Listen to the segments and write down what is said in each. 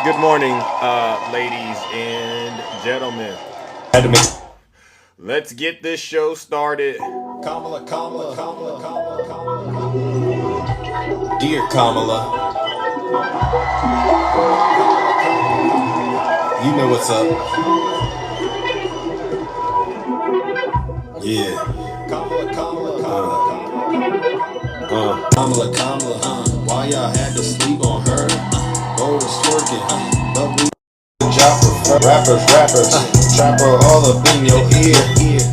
Good morning, ladies and gentlemen. Let's get this show started. Kamala, Kamala, Kamala, Kamala, Kamala. Dear Kamala, you know what's up. Yeah. Kamala, Kamala, Kamala, Kamala, Kamala, why y'all had to sleep on her? Voters twerking, but we job for rappers, trapper all up in your ear.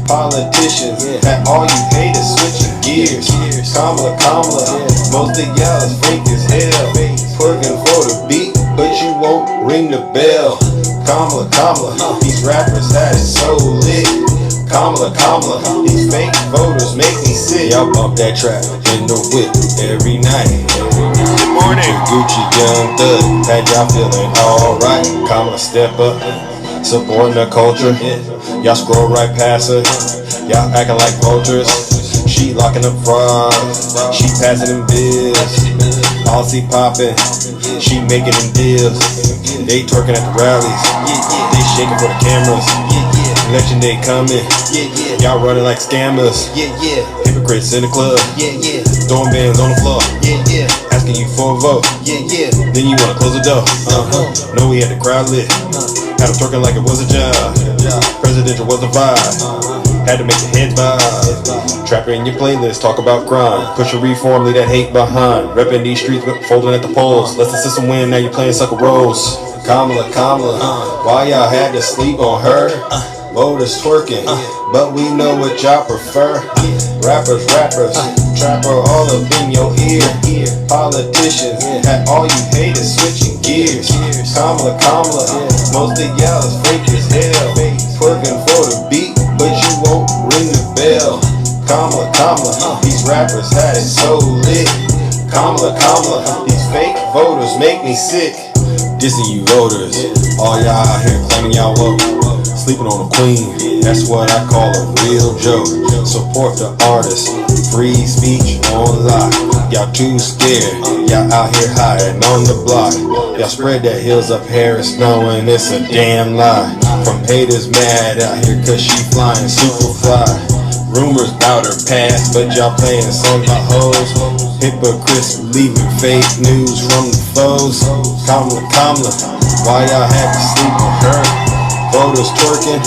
Politicians, and all you hate is switching gears. Kamala, Kamala, most of y'all is fake as hell. Twerking for the beat, but you won't ring the bell. Kamala, Kamala, these rappers had it so lit. Kamala, Kamala, these fake voters make me sick. Y'all bump that track in the whip every night. Good morning. Gucci Young Thug had y'all feeling alright. Kamala step up, supporting the culture. Y'all scroll right past her. Y'all acting like vultures. She locking up frauds. She passing them bills. Policy popping. She making them deals. They twerking at the rallies. They shaking for the cameras. Election day coming. Y'all running like scammers. Hypocrites in the club. Throwing bands on the floor. Asking you for a vote. Then you wanna close the door. No, we had the crowd lit. Had them twerking like it was a job. Presidential was a vibe. Had to make the heads bob. Trapper in your playlist, talk about crime. Push a reform, leave that hate behind. Repping these streets, folding at the polls. Let the system win, now you playing sucker roles. Kamala, Kamala, why y'all had to sleep on her? Voters twerking, but we know what y'all prefer. Rappers, trapper all up in your ear. Politicians, and all you hate is switching gears. Kamala, Kamala, most of y'all is fake as hell. Twerking for the beat, but you won't ring the bell. Kamala, Kamala, these rappers had it so lit. Kamala, Kamala, these fake voters make me sick. Dissing you voters, all y'all out here claiming y'all woke. Sleeping on a queen, that's what I call a real joke. Support the artists, free speech on lock. Y'all too scared, y'all out here hiding on the block. Y'all spread that Hills Up Harris knowing it's a damn lie. From haters mad out here cause she flying super fly. Rumors about her past, but y'all playing songs about hoes. Hypocrites leaving fake news from the foes. Kamala, Kamala, why y'all had to sleep on her? Voters twerking,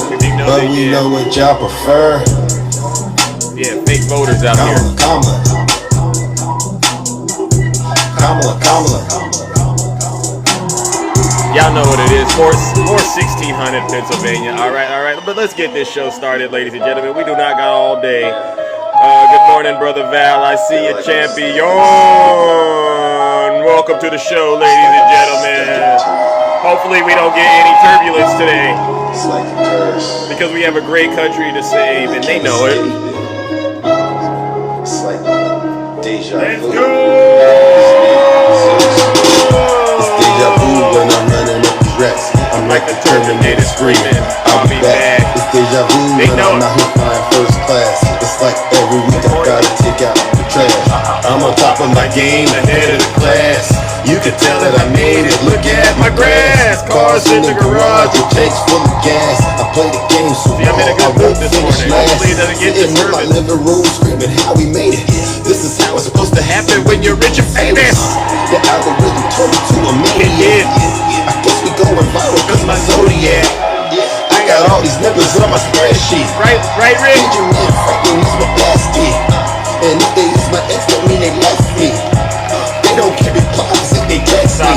but we know what y'all prefer. Yeah, fake voters out here. Kamala, Kamala, Kamala. Y'all know what it is. 1600 Pennsylvania. All right. But let's get this show started, ladies and gentlemen. We do not got all day. Good morning, Brother Val. I see you, champion. Welcome to the show, ladies and gentlemen. Hopefully we don't get any turbulence today. Because we have a great country to save, and they know it. It's like deja vu. Let's go! It's deja vu when I'm running up these reps. I'm like the Terminator screaming, I'll be back. It's deja vu when I'm out here flying first class. It's like every week I gotta take out the trash. I'm on top of my game, ahead of the class. You can tell that I made it, look at my grass. Cars in the garage, the tanks full of gas. I play the game so I'm in a good mood this morning. Hopefully it doesn't get in my living room screaming how we made it. This is how it's supposed to happen when you're rich and famous. The algorithm turned me to a maniac. I guess we going viral cause my zodiac. I got all these numbers on my spreadsheet. Right, Rick? Benjamin Franklin is my basket. And if they use my ex, don't mean they left me. They don't carry plies if they text me.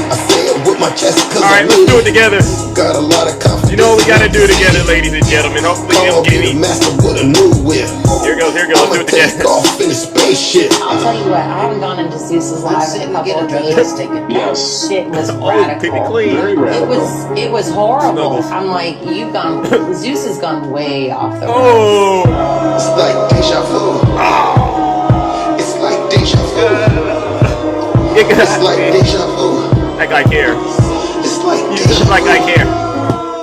I say it with my chest cause Alright, let's do it together. Got a lot of confidence. You know what we gotta do together, ladies and gentlemen. Hopefully we don't get any. Master with a new whip. Here goes. Let's do it together. Take off in a spaceship. I'll tell you what, I haven't gone into Zeus's live in a couple of days. Yes. Shit was Oh, radical. keep it clean. Very radical. It was horrible. Snuggles. I'm like, Zeus has gone way off the rails. Oh! It's like deja vu. It's like deja vu. It's like deja vu. That guy care. It's like You deja just like vu. I care.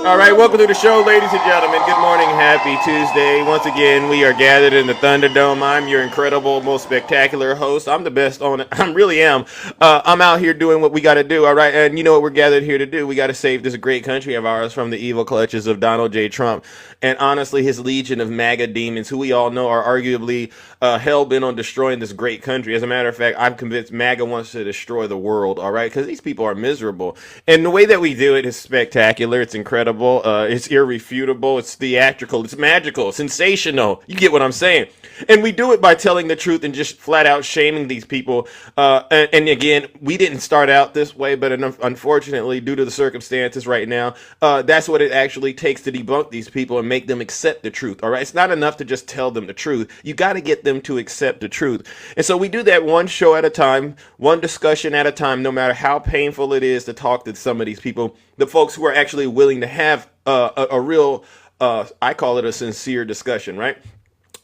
All right, welcome to the show, ladies and gentlemen. Good morning, happy Tuesday. Once again, we are gathered in the Thunderdome. I'm your incredible, most spectacular host. I'm the best on it. I really am. I'm out here doing what we got to do, all right? And you know what we're gathered here to do? We got to save this great country of ours from the evil clutches of Donald J. Trump. And honestly, his legion of MAGA demons, who we all know are arguably hell-bent on destroying this great country. As a matter of fact, I'm convinced MAGA wants to destroy the world, all right? Because these people are miserable. And the way that we do it is spectacular. It's incredible. It's irrefutable. It's theatrical. It's magical. Sensational. You get what I'm saying. And we do it by telling the truth and just flat out shaming these people. And again, we didn't start out this way, but unfortunately, due to the circumstances right now, that's what it actually takes to debunk these people and make them accept the truth. All right. It's not enough to just tell them the truth. You got to get them to accept the truth. And so we do that one show at a time, one discussion at a time, no matter how painful it is to talk to some of these people, the folks who are actually willing to have a real, I call it a sincere discussion, right?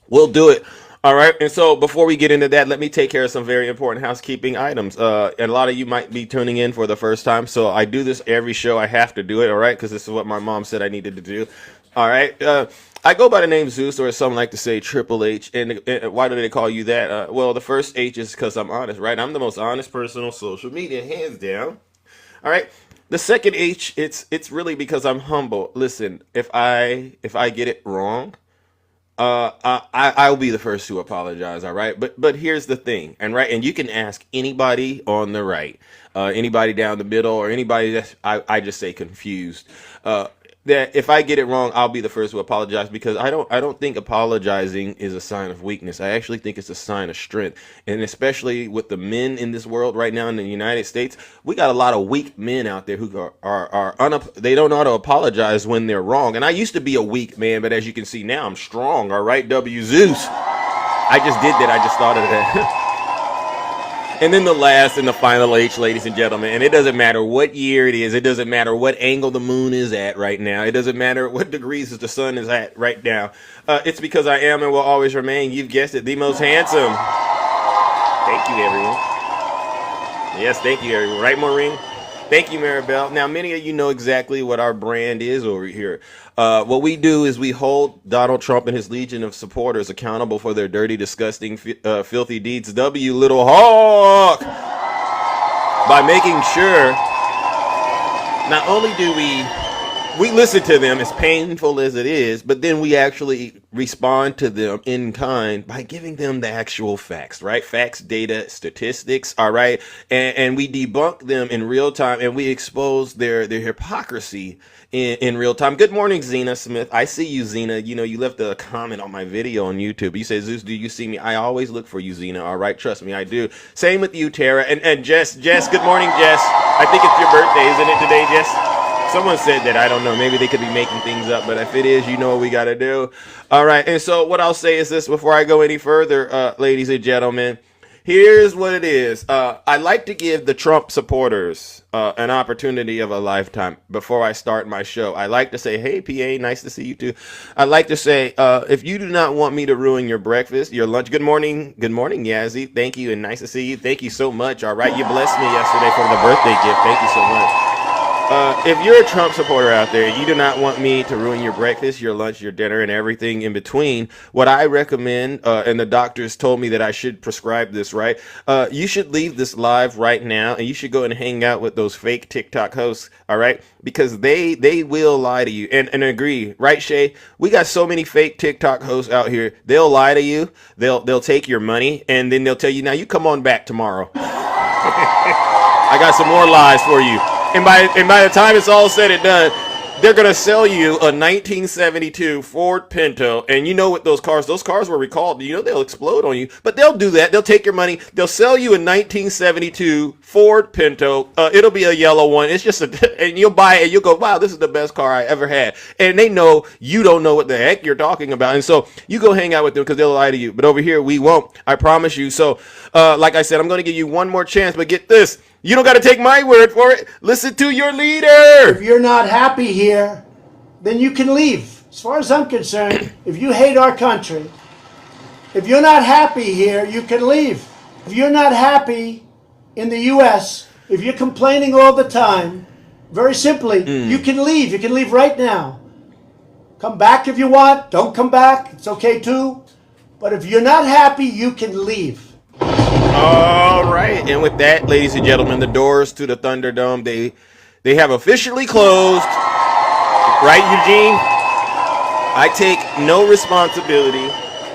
We'll do it. All right. And so before we get into that, let me take care of some very important housekeeping items. And a lot of you might be tuning in for the first time. So I do this every show. I have to do it. All right. Because this is what my mom said I needed to do. All right. I go by the name Zeus, or some like to say Triple H. And why do they call you that? Well, the first H is because I'm honest, right? I'm the most honest person on social media, hands down. All right. The second H, it's really because I'm humble. Listen, if I get it wrong, I'll be the first to apologize. All right. But here's the thing. And you can ask anybody on the right, anybody down the middle, or anybody that's, I just say confused, that if I get it wrong, I'll be the first to apologize, because I don't think apologizing is a sign of weakness. I actually think it's a sign of strength. And especially with the men in this world right now in the United States, we got a lot of weak men out there who they don't know how to apologize when they're wrong. And I used to be a weak man, but as you can see now, I'm strong. All right, W Zeus. I just did that. I just thought of that. And then the last and the final H, ladies and gentlemen, and it doesn't matter what year it is. It doesn't matter what angle the moon is at right now. It doesn't matter what degrees the sun is at right now. It's because I am and will always remain, you've guessed it, the most handsome. Thank you, everyone. Yes, thank you, everyone. Right, Maureen? Thank you, Maribel. Now, many of you know exactly what our brand is over here. What we do is we hold Donald Trump and his legion of supporters accountable for their dirty, disgusting, filthy deeds. W Little Hawk! By making sure not only do we listen to them, as painful as it is, but then we actually respond to them in kind by giving them the actual facts, right? Facts, data, statistics, all right? And we debunk them in real time, and we expose their hypocrisy in real time. Good morning, Zena Smith. I see you, Zena. You know, you left a comment on my video on YouTube. You say, Zeus, do you see me? I always look for you, Zena, all right? Trust me, I do. Same with you, Tara. And Jess, good morning, Jess. I think it's your birthday, isn't it today, Jess? Someone said that. I don't know. Maybe they could be making things up, but if it is, you know what we got to do. All right. And so what I'll say is this before I go any further, ladies and gentlemen. Here's what it is. I like to give the Trump supporters an opportunity of a lifetime before I start my show. I like to say, hey, PA, nice to see you too. I like to say, if you do not want me to ruin your breakfast, your lunch, good morning, Yazzie. Thank you, and nice to see you. Thank you so much. All right. You blessed me yesterday for the birthday gift. Thank you so much. If you're a Trump supporter out there, you do not want me to ruin your breakfast, your lunch, your dinner, and everything in between. What I recommend, and the doctors told me that I should prescribe this, right? You should leave this live right now, and you should go and hang out with those fake TikTok hosts, all right? Because they will lie to you. And agree, right, Shay? We got so many fake TikTok hosts out here. They'll lie to you. They'll take your money, and then they'll tell you, now you come on back tomorrow. I got some more lies for you. And by the time it's all said and done, they're going to sell you a 1972 Ford Pinto. And you know what those cars were recalled. You know they'll explode on you. But they'll do that. They'll take your money. They'll sell you a 1972 Ford Pinto. It'll be a yellow one. It's just and you'll buy it and you'll go, wow, this is the best car I ever had. And they know you don't know what the heck you're talking about. And so you go hang out with them because they'll lie to you. But over here, we won't. I promise you. So like I said, I'm going to give you one more chance. But get this. You don't got to take my word for it. Listen to your leader. If you're not happy here, then you can leave. As far as I'm concerned, if you hate our country, if you're not happy here, you can leave. If you're not happy in the U.S., if you're complaining all the time, Very simply, you can leave. You can leave right now. Come back if you want. Don't come back. It's okay too. But if you're not happy, you can leave. All right, and with that, ladies and gentlemen, the doors to the Thunderdome they have officially closed. Right, Eugene? I take no responsibility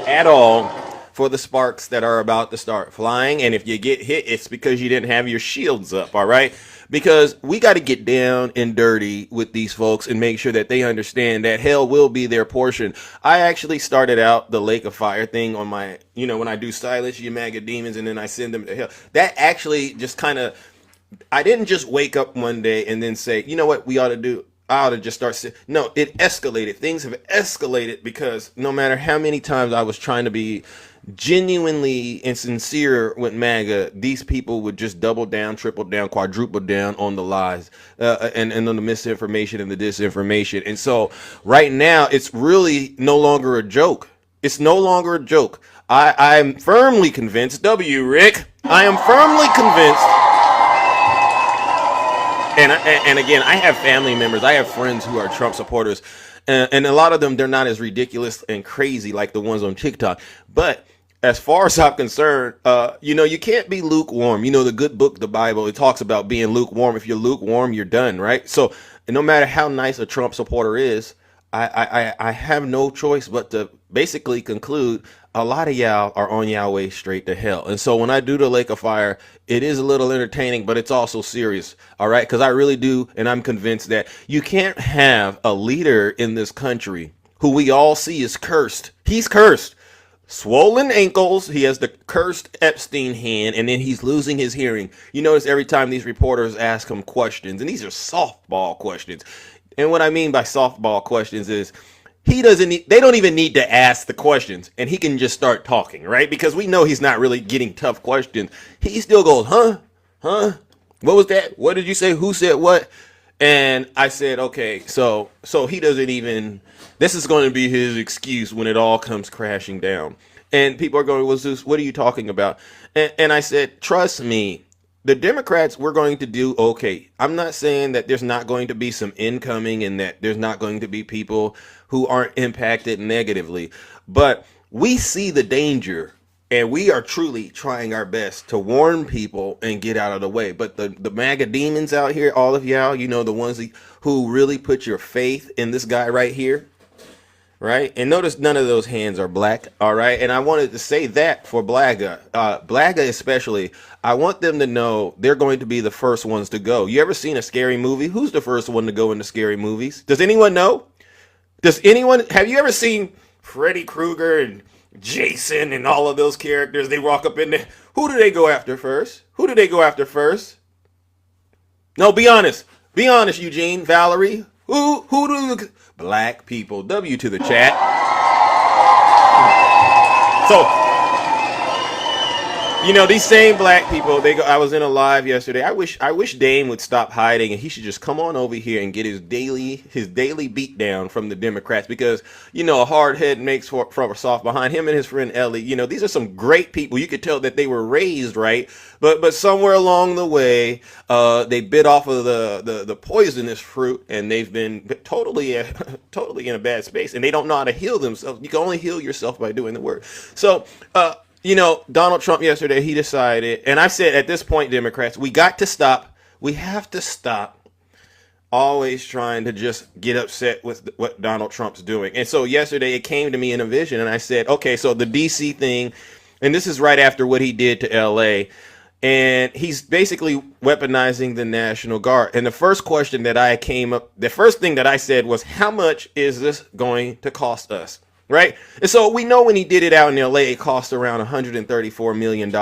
at all for the sparks that are about to start flying, and if you get hit, it's because you didn't have your shields up. All right, because we got to get down and dirty with these folks and make sure that they understand that hell will be their portion. I actually started out the Lake of Fire thing on my, when I do silence you MAGA demons and then I send them to hell. That actually just kind of, I didn't just wake up one day and then say, you know what we ought to do? I ought to just start. No, it escalated. Things have escalated because no matter how many times I was trying to be genuinely and sincere with MAGA, these people would just double down, triple down, quadruple down on the lies and on the misinformation and the disinformation. And so right now, it's really no longer a joke. It's no longer a joke. I'm firmly convinced, Rick, I am firmly convinced. And again, I have family members, I have friends who are Trump supporters, and a lot of them, they're not as ridiculous and crazy like the ones on TikTok. But as far as I'm concerned, you can't be lukewarm. The good book, the Bible, it talks about being lukewarm. If you're lukewarm, you're done, right? So no matter how nice a Trump supporter is, I have no choice but to basically conclude a lot of y'all are on y'all way straight to hell. And so when I do the Lake of Fire, it is a little entertaining, but it's also serious. All right. Because I really do. And I'm convinced that you can't have a leader in this country who we all see is cursed. He's cursed. Swollen ankles. He has the cursed Epstein hand, and then he's losing his hearing. You notice every time these reporters ask him questions, and these are softball questions. And what I mean by softball questions is they don't even need to ask the questions, and he can just start talking, right? Because we know he's not really getting tough questions. He still goes, huh? What was that? What did you say? Who said what? And I said, okay, so he doesn't even, this is going to be his excuse when it all comes crashing down. And people are going, well, Zeus, what are you talking about? And I said, trust me, the Democrats, we're going to do okay. I'm not saying that there's not going to be some incoming and that there's not going to be people who aren't impacted negatively. But we see the danger, and we are truly trying our best to warn people and get out of the way. But the MAGA demons out here, all of y'all, the ones who really put your faith in this guy right here, right? And notice none of those hands are black, all right? And I wanted to say that for Blaga especially. I want them to know they're going to be the first ones to go. You ever seen a scary movie? Who's the first one to go into scary movies? Does anyone know? Have you ever seen Freddy Krueger and Jason and all of those characters? They walk up in there. Who do they go after first? No, be honest. Be honest, Eugene, Valerie. Who do black people? W to the chat. So, these same black people, I was in a live yesterday. I wish Dame would stop hiding and he should just come on over here and get his daily beat down from the Democrats, because, a hard head makes for a soft behind. Him and his friend Ellie, these are some great people. You could tell that they were raised right, but somewhere along the way, they bit off of the poisonous fruit, and they've been totally in a bad space, and they don't know how to heal themselves. You can only heal yourself by doing the work. So, Donald Trump yesterday, he decided, and I said at this point, Democrats, we have to stop always trying to just get upset with what Donald Trump's doing. And so yesterday it came to me in a vision, and I said, okay, so the DC thing, and this is right after what he did to LA, and he's basically weaponizing the National Guard. And the first thing that I said was, how much is this going to cost us? Right. And so we know when he did it out in LA, it cost around $134 million,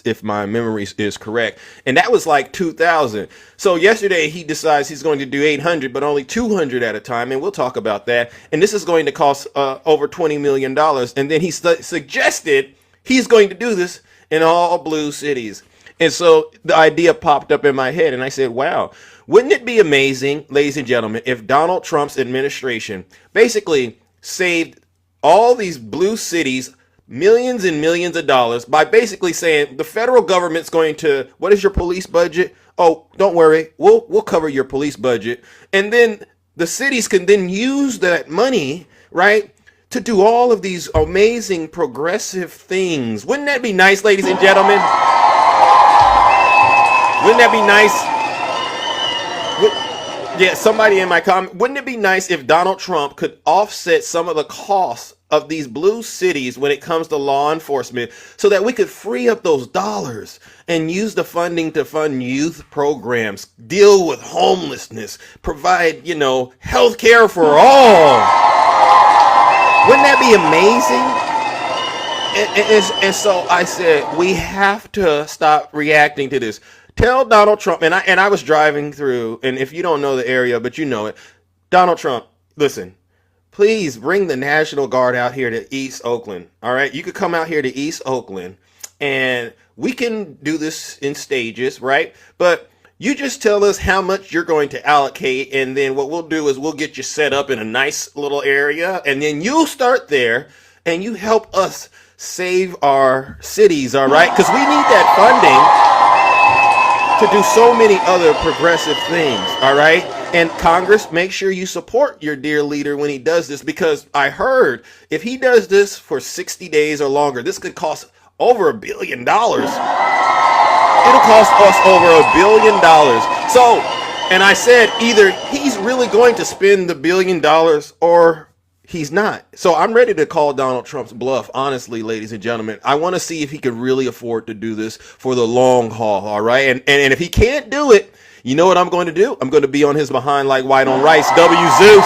if my memory is correct. And that was like 2000. So yesterday he decides he's going to do 800, but only 200 at a time. And we'll talk about that. And this is going to cost over $20 million. And then he suggested he's going to do this in all blue cities. And so the idea popped up in my head, and I said, wow, wouldn't it be amazing, ladies and gentlemen, if Donald Trump's administration basically saved all these blue cities millions and millions of dollars by basically saying the federal government's going to, what is your police budget? Oh, don't worry, we'll cover your police budget. And then the cities can then use that money, right, to do all of these amazing progressive things. Wouldn't that be nice, ladies and gentlemen? Wouldn't that be nice? Yeah, somebody in my comment, wouldn't it be nice if Donald Trump could offset some of the costs of these blue cities when it comes to law enforcement so that we could free up those dollars and use the funding to fund youth programs, deal with homelessness, provide, health care for all? Wouldn't that be amazing? And so I said, we have to stop reacting to this. Tell Donald Trump, and I was driving through, and if you don't know the area, but you know it, Donald Trump, listen, please bring the National Guard out here to East Oakland. All right, you could come out here to East Oakland, and we can do this in stages, right? But you just tell us how much you're going to allocate, and then what we'll do is we'll get you set up in a nice little area, and then you'll start there, and you help us save our cities, all right? Because we need that funding to do so many other progressive things, all right? And Congress, make sure you support your dear leader when he does this, because I heard if he does this for 60 days or longer, this could cost over $1 billion. It'll cost us over $1 billion. So, and I said either he's really going to spend the $1 billion or he's not. So I'm ready to call Donald Trump's bluff, honestly, ladies and gentlemen. I want to see if he could really afford to do this for the long haul, all right? And if he can't do it, you know what I'm going to do? I'm going to be on his behind like white on rice. W. Zeus.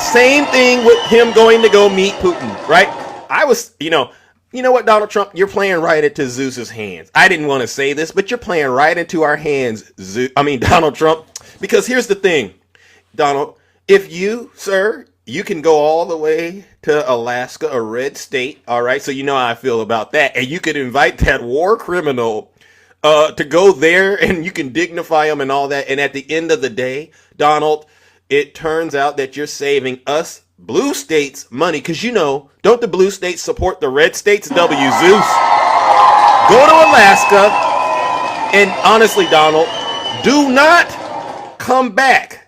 Same thing with him going to go meet Putin, right? I was, you know what, Donald Trump? You're playing right into Zeus's hands. I didn't want to say this, but you're playing right into our hands, Donald Trump. Because here's the thing, Donald. If you, sir, you can go all the way to Alaska, a red state, all right? So you know how I feel about that. And you could invite that war criminal to go there, and you can dignify him and all that. And at the end of the day, Donald, it turns out that you're saving us blue states money. Because, don't the blue states support the red states? W. Zeus. Go to Alaska. And honestly, Donald, do not come back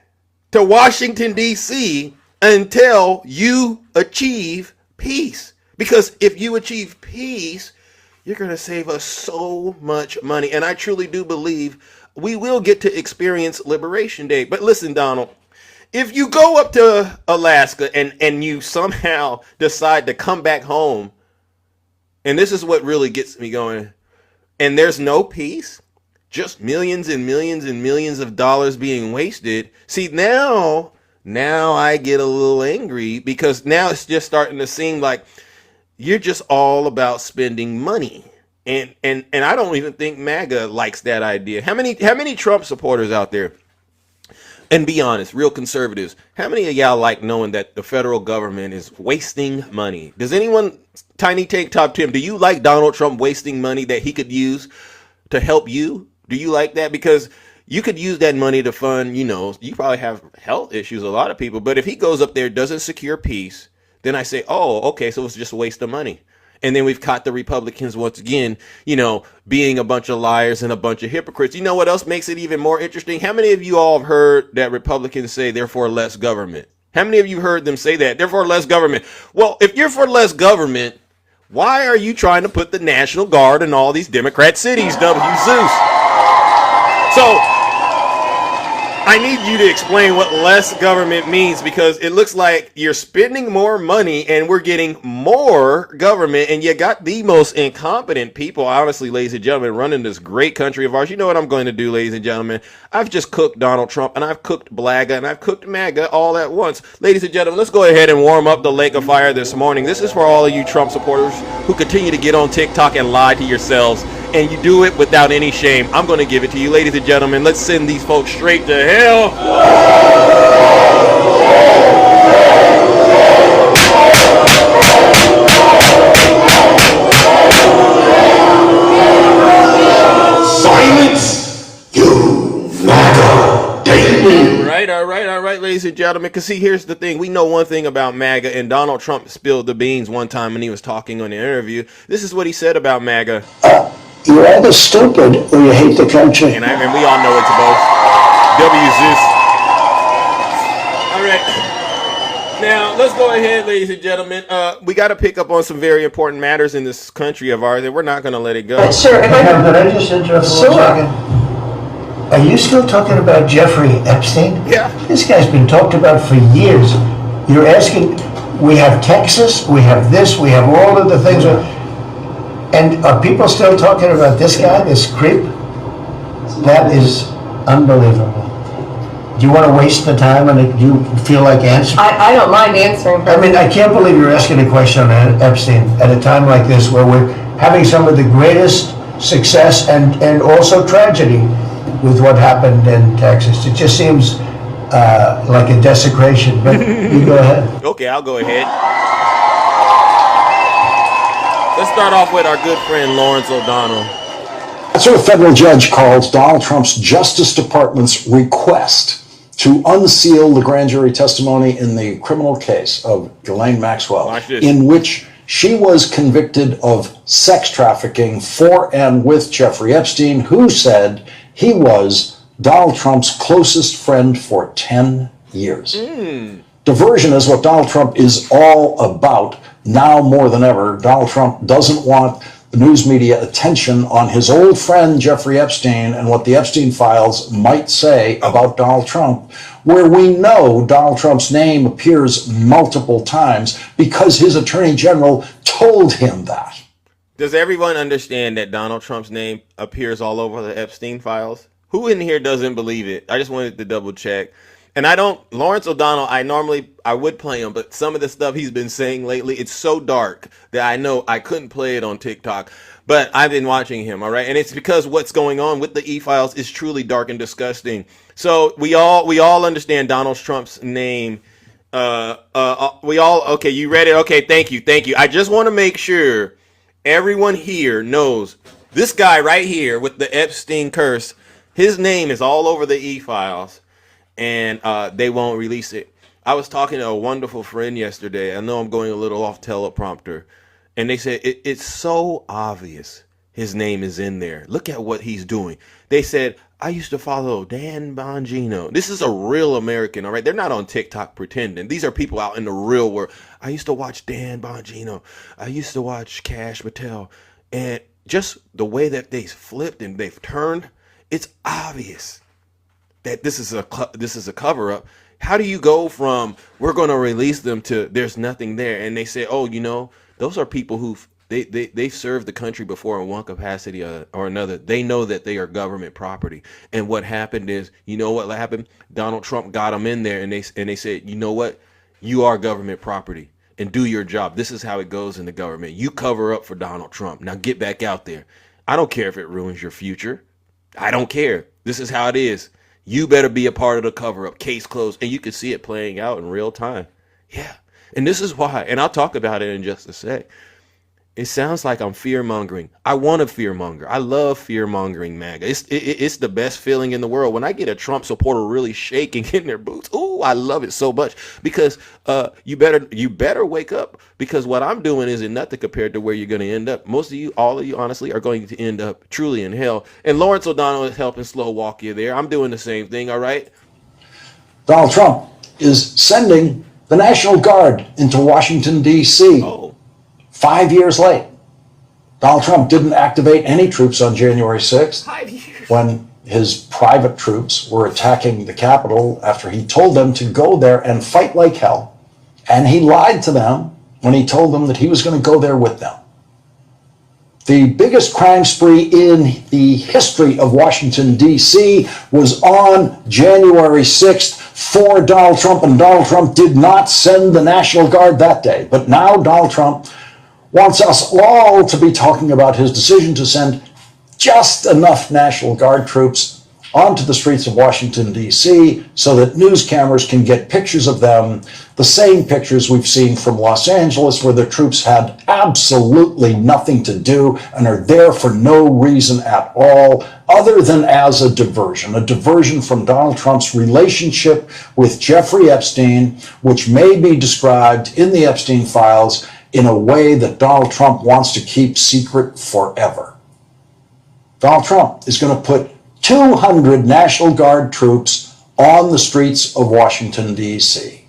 to Washington, D.C. until you achieve peace. Because if you achieve peace, you're going to save us so much money. And I truly do believe we will get to experience Liberation Day. But listen, Donald, if you go up to Alaska and you somehow decide to come back home, and this is what really gets me going, and there's no peace, just millions and millions and millions of dollars being wasted. See, now I get a little angry, because now it's just starting to seem like you're just all about spending money. And I don't even think MAGA likes that idea. How many Trump supporters out there? And be honest, real conservatives, how many of y'all like knowing that the federal government is wasting money? Does anyone, Tiny Tank Top 10, do you like Donald Trump wasting money that he could use to help you? Do you like that? Because you could use that money to fund, you probably have health issues, a lot of people. But if he goes up there, doesn't secure peace, then I say, oh, okay, so it's just a waste of money. And then we've caught the Republicans once again, being a bunch of liars and a bunch of hypocrites. You know what else makes it even more interesting? How many of you all have heard that Republicans say they're for less government? How many of you heard them say that? They're for less government. Well, if you're for less government, why are you trying to put the National Guard in all these Democrat cities, W. Zeus? So I need you to explain what less government means, because it looks like you're spending more money and we're getting more government, and you got the most incompetent people, honestly, ladies and gentlemen, running this great country of ours. You know what I'm going to do, ladies and gentlemen? I've just cooked Donald Trump, and I've cooked Blaga, and I've cooked MAGA all at once. Ladies and gentlemen, let's go ahead and warm up the lake of fire this morning. This is for all of you Trump supporters who continue to get on TikTok and lie to yourselves, and you do it without any shame. I'm going to give it to you, ladies and gentlemen. Let's send these folks straight to hell. Silence, you MAGA demon. ladies and gentlemen. Because see, here's the thing. We know one thing about MAGA, and Donald Trump spilled the beans one time when he was talking on the interview. This is what he said about MAGA. You're either stupid or you hate the country. And we all know it's both. W. Zeus. All right. Now, let's go ahead, ladies and gentlemen. We got to pick up on some very important matters in this country of ours, and we're not going to let it go. Sure. Could I just interrupt for 1 second? Are you still talking about Jeffrey Epstein? Yeah. This guy's been talked about for years. You're asking, we have Texas, we have this, we have all of the things. And are people still talking about this guy, this creep? That is unbelievable. Do you want to waste the time and do you feel like answering? I don't mind answering. I mean, I can't believe you're asking a question on Epstein at a time like this where we're having some of the greatest success and also tragedy with what happened in Texas. It just seems like a desecration, but you go ahead. Okay, I'll go ahead. Let's start off with our good friend Lawrence O'Donnell. That's what a federal judge called Donald Trump's Justice Department's request to unseal the grand jury testimony in the criminal case of Ghislaine Maxwell, in which she was convicted of sex trafficking for and with Jeffrey Epstein, who said he was Donald Trump's closest friend for 10 years. Diversion is what Donald Trump is all about now more than ever. Donald Trump doesn't want the news media attention on his old friend Jeffrey Epstein and what the Epstein files might say about Donald Trump, where we know Donald Trump's name appears multiple times because his attorney general told him that. Does everyone understand that Donald Trump's name appears all over the Epstein files? Who in here doesn't believe it? I just wanted to double check. And Lawrence O'Donnell, I would play him, but some of the stuff he's been saying lately, it's so dark that I know I couldn't play it on TikTok, but I've been watching him, all right? And it's because what's going on with the E-files is truly dark and disgusting. So we all understand Donald Trump's name. Okay, you read it? Okay, thank you. I just want to make sure everyone here knows this guy right here with the Epstein curse, his name is all over the E-files. And they won't release it. I was talking to a wonderful friend yesterday. I know I'm going a little off teleprompter. And they said, it's so obvious his name is in there. Look at what he's doing. They said, I used to follow Dan Bongino. This is a real American, all right? They're not on TikTok pretending. These are people out in the real world. I used to watch Dan Bongino. I used to watch Cash Patel. And just the way that they flipped and they've turned, it's obvious that this is a cover up. How do you go from we're going to release them to there's nothing there? And they say, oh, those are people who've they've served the country before in one capacity or another. They know that they are government property. And what happened is, you know what happened? Donald Trump got them in there and they said, you know what? You are government property and do your job. This is how it goes in the government. You cover up for Donald Trump. Now get back out there. I don't care if it ruins your future. I don't care. This is how it is. You better be a part of the cover-up. Case closed. And you can see it playing out in real time. Yeah. And this is why. And I'll talk about it in just a sec. It sounds like I'm fear-mongering. I want to fear-monger. I love fear-mongering, MAGA. It's the best feeling in the world. When I get a Trump supporter really shaking in their boots, ooh, I love it so much. Because you better wake up. Because what I'm doing isn't nothing compared to where you're going to end up. Most of you, all of you, honestly, are going to end up truly in hell. And Lawrence O'Donnell is helping slow walk you there. I'm doing the same thing, all right? Donald Trump is sending the National Guard into Washington, D.C. Oh. 5 years late. Donald Trump didn't activate any troops on January 6th 5 years. when his private troops were attacking the Capitol after he told them to go there and fight like hell. And he lied to them when he told them that he was going to go there with them. The biggest crime spree in the history of Washington, D.C. was on January 6th for Donald Trump, and Donald Trump did not send the National Guard that day. But now Donald Trump wants us all to be talking about his decision to send just enough National Guard troops onto the streets of Washington, D.C., so that news cameras can get pictures of them The same pictures we've seen from Los Angeles, where the troops had absolutely nothing to do and are there for no reason at all, other than as a diversion from Donald Trump's relationship with Jeffrey Epstein, which may be described in the Epstein files in a way that Donald Trump wants to keep secret forever. Donald Trump is going to put 200 National Guard troops on the streets of Washington, D.C.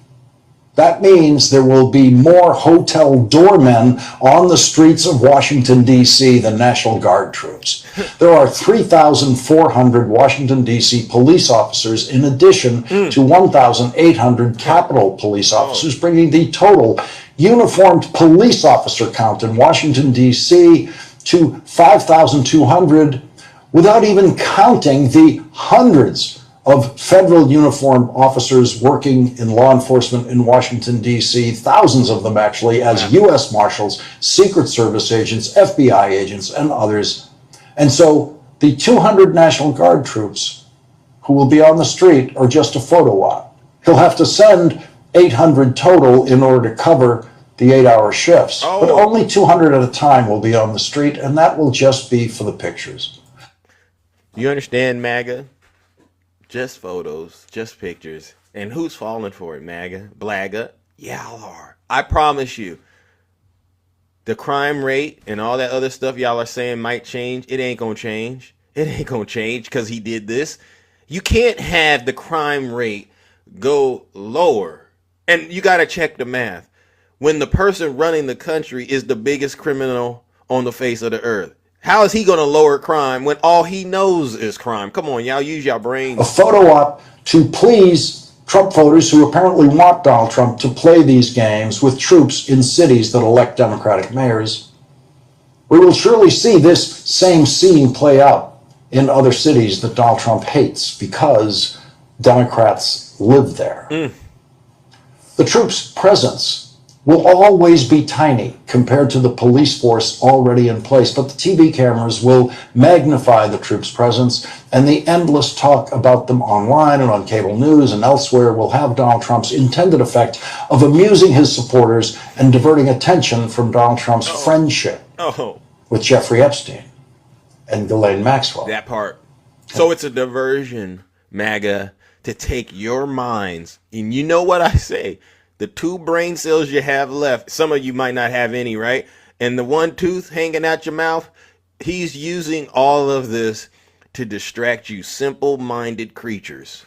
That means there will be more hotel doormen on the streets of Washington, D.C. than National Guard troops. There are 3,400 Washington, D.C. police officers in addition to 1,800 Capitol police officers, bringing the total uniformed police officer count in Washington, D.C. to 5,200, without even counting the hundreds of federal uniformed officers working in law enforcement in Washington, D.C., thousands of them actually, as U.S. Marshals, Secret Service agents, FBI agents, and others. And so the 200 National Guard troops who will be on the street are just a photo op. He'll have to send 800 total in order to cover the 8-hour shifts. But only 200 at a time will be on the street, and that will just be for the pictures. You understand, MAGA? Just photos, just pictures. And who's falling for it, MAGA? Blagga? Y'all are. I promise you, the crime rate and all that other stuff y'all are saying might change. It ain't gonna change. It ain't gonna change because he did this. You can't have the crime rate go lower. And you gotta check the math. When the person running the country is the biggest criminal on the face of the earth, how is he going to lower crime when all he knows is crime? Come on, y'all, use your brains. A photo op to please Trump voters who apparently want Donald Trump to play these games with troops in cities that elect Democratic mayors. We will surely see this same scene play out in other cities that Donald Trump hates because Democrats live there. The troops' presence will always be tiny compared to the police force already in place, but the TV cameras will magnify the troops' presence, and the endless talk about them online and on cable news and elsewhere will have Donald Trump's intended effect of amusing his supporters and diverting attention from Donald Trump's friendship with Jeffrey Epstein and Ghislaine Maxwell. That part. So it's a diversion, MAGA, to take your minds, and you know what I say, the 2 brain cells you have left, some of you might not have any, right? And the 1 tooth hanging out your mouth, he's using all of this to distract you simple-minded creatures.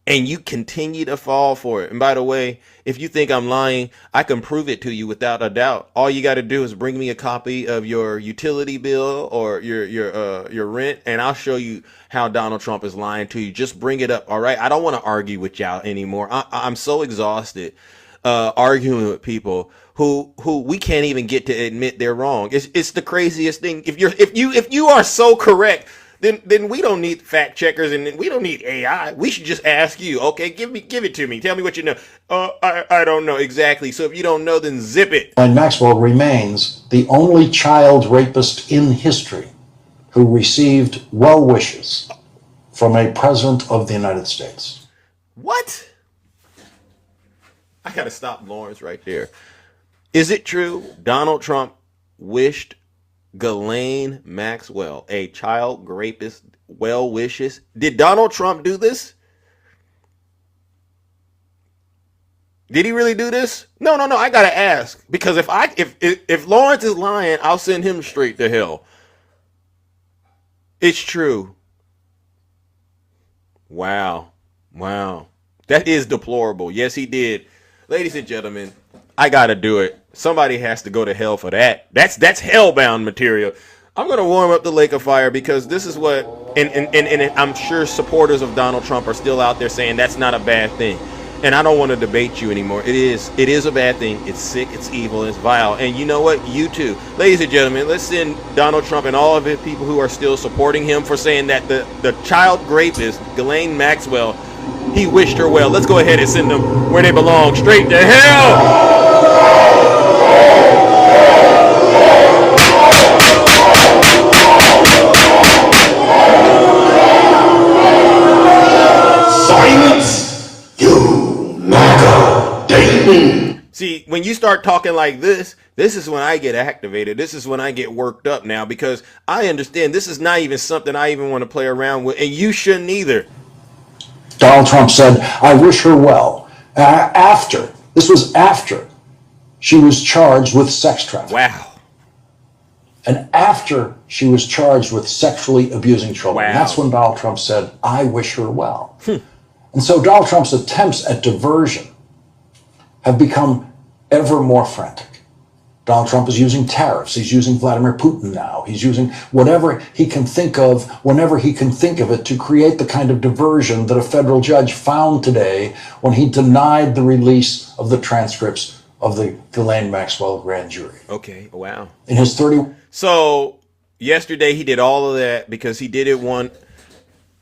And you continue to fall for it. And by the way, if you think I'm lying, I can prove it to you without a doubt. All you got to do is bring me a copy of your utility bill or your rent, and I'll show you how Donald Trump is lying to you. Just bring it up, all right? I don't want to argue with y'all anymore. I'm so exhausted arguing with people who we can't even get to admit they're wrong. It's the craziest thing. If you are so correct, then we don't need fact checkers and we don't need AI. We should just ask you, okay, give it to me. Tell me what you know. I don't know exactly. So if you don't know, then zip it. And Maxwell remains the only child rapist in history who received well wishes from a president of the United States. What? I gotta stop Lawrence right there. Is it true Donald Trump wished Ghislaine Maxwell, a child rapist, well wishes? Did Donald Trump do this? Did he really do this? No. I gotta ask, because if Lawrence is lying, I'll send him straight to hell. It's true. Wow. That is deplorable. Yes, he did. Ladies and gentlemen, I gotta do it. Somebody has to go to hell for that. That's hellbound material. I'm gonna warm up the lake of fire because this is what, and I'm sure supporters of Donald Trump are still out there saying that's not a bad thing. And I don't want to debate you anymore. It is a bad thing. It's sick, it's evil, it's vile. And you know what? You too. Ladies and gentlemen, let's send Donald Trump and all of the people who are still supporting him for saying that the child rapist, Ghislaine Maxwell, he wished her well. Let's go ahead and send them where they belong, straight to hell. Silence, you MAGA demon! when you start talking like this is when I get activated. This is when I get worked up now, because I understand this is not even something I even want to play around with, and you shouldn't either. Donald Trump said, I wish her well. This was after she was charged with sex trafficking. Wow. And after she was charged with sexually abusing children. Wow. That's when Donald Trump said, I wish her well. And so Donald Trump's attempts at diversion have become ever more frantic. Donald Trump is using tariffs. He's using Vladimir Putin now. He's using whatever he can think of, whenever he can think of it, to create the kind of diversion that a federal judge found today when he denied the release of the transcripts of the Ghislaine Maxwell grand jury. Okay, wow. In his 30... So yesterday he did all of that because he didn't want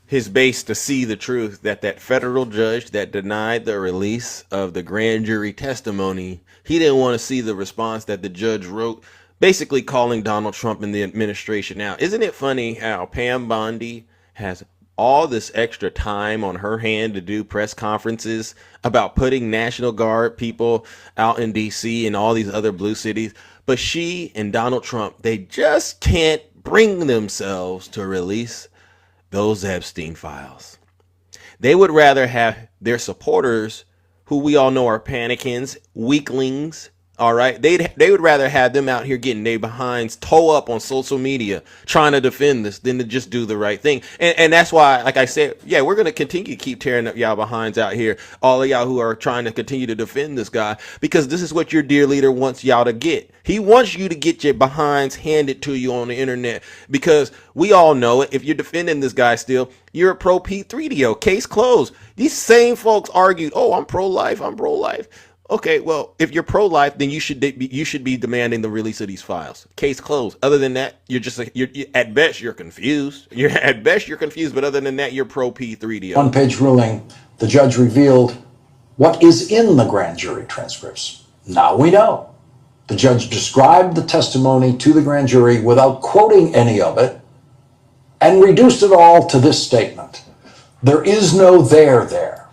his base to see the truth that federal judge that denied the release of the grand jury testimony, he didn't want to see the response that the judge wrote, basically calling Donald Trump and the administration out. Isn't it funny how Pam Bondi has all this extra time on her hand to do press conferences about putting National Guard people out in DC and all these other blue cities, but she and Donald Trump, they just can't bring themselves to release those Epstein files. They would rather have their supporters, who we all know are panicking, weaklings, all right? They would rather have them out here getting their behinds toe up on social media trying to defend this than to just do the right thing. And that's why, like I said, yeah, we're going to continue to keep tearing up y'all behinds out here, all of y'all who are trying to continue to defend this guy, because this is what your dear leader wants y'all to get. He wants you to get your behinds handed to you on the internet, because we all know it. If you're defending this guy still, you're a pro P3DO. Case closed. These same folks argued, oh, I'm pro-life. I'm pro-life. Okay, well, if you're pro-life, then you should be demanding the release of these files. Case closed. Other than that, you're at best you're confused. But other than that, you're pro P3DO. One-page ruling, the judge revealed what is in the grand jury transcripts. Now we know. The judge described the testimony to the grand jury without quoting any of it and reduced it all to this statement: there is no there.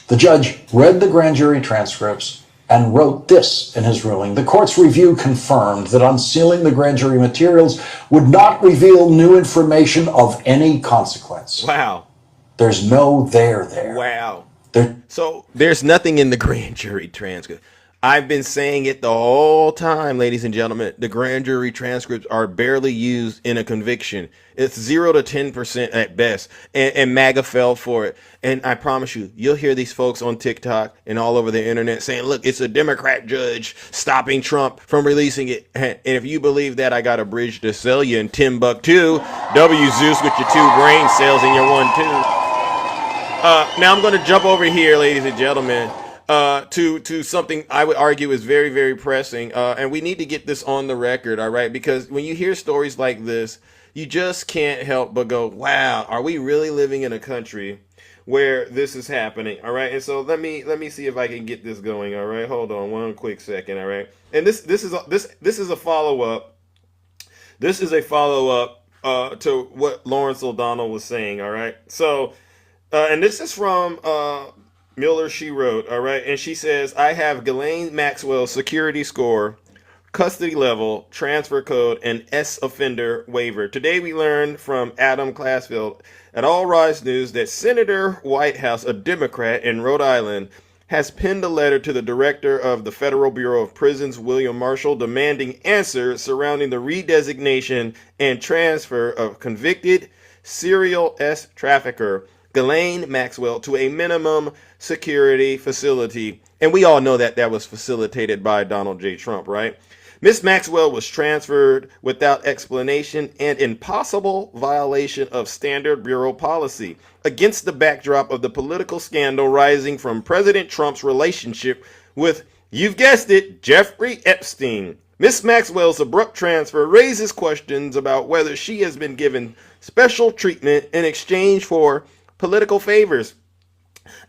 The judge read the grand jury transcripts and wrote this in his ruling: the court's review confirmed that unsealing the grand jury materials would not reveal new information of any consequence. Wow. There's no there. Wow. So there's nothing in the grand jury transcript. I've been saying it the whole time, ladies and gentlemen. The grand jury transcripts are barely used in a conviction. It's 0 to 10% at best. And MAGA fell for it. And I promise you, you'll hear these folks on TikTok and all over the internet saying, look, it's a Democrat judge stopping Trump from releasing it. And if you believe that, I got a bridge to sell you in Timbuktu. W Zeus with your 2 brain cells and your 1 tooth. Now I'm going to jump over here, ladies and gentlemen, to something I would argue is very, very pressing. And we need to get this on the record, all right? Because when you hear stories like this, you just can't help but go, wow, are we really living in a country where this is happening? All right. And so let me see if I can get this going. All right. Hold on one quick second. All right. And this is a follow-up. This is a follow-up to what Lawrence O'Donnell was saying. All right. So and this is from Miller, she wrote, all right, and she says, I have Ghislaine Maxwell security score, custody level, transfer code, and S offender waiver. Today we learned from Adam Classfield at All Rise News that Senator Whitehouse, a Democrat in Rhode Island, has penned a letter to the director of the Federal Bureau of Prisons, William Marshall, demanding answers surrounding the redesignation and transfer of convicted serial S trafficker Ghislaine Maxwell to a minimum security facility. And we all know that that was facilitated by Donald J. Trump, right? Miss Maxwell was transferred without explanation and in possible violation of standard bureau policy, against the backdrop of the political scandal rising from President Trump's relationship with, you've guessed it, Jeffrey Epstein. Miss Maxwell's abrupt transfer raises questions about whether she has been given special treatment in exchange for political favors.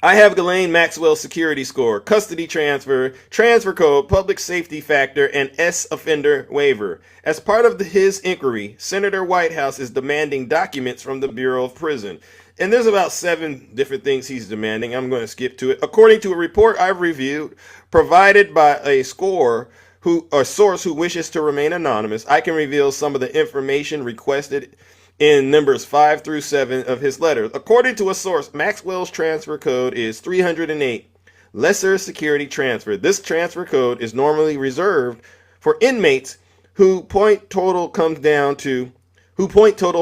I have Ghislaine Maxwell security score, custody transfer, transfer code, public safety factor, and S offender waiver. As part of his inquiry, Senator Whitehouse is demanding documents from the Bureau of Prison. And there's about 7 different things he's demanding. I'm going to skip to it. According to a report I've reviewed, provided by a source who wishes to remain anonymous, I can reveal some of the information requested in numbers 5 through 7 of his letter. According to a source, Maxwell's transfer code is 308, lesser security transfer. This transfer code is normally reserved for inmates whose point total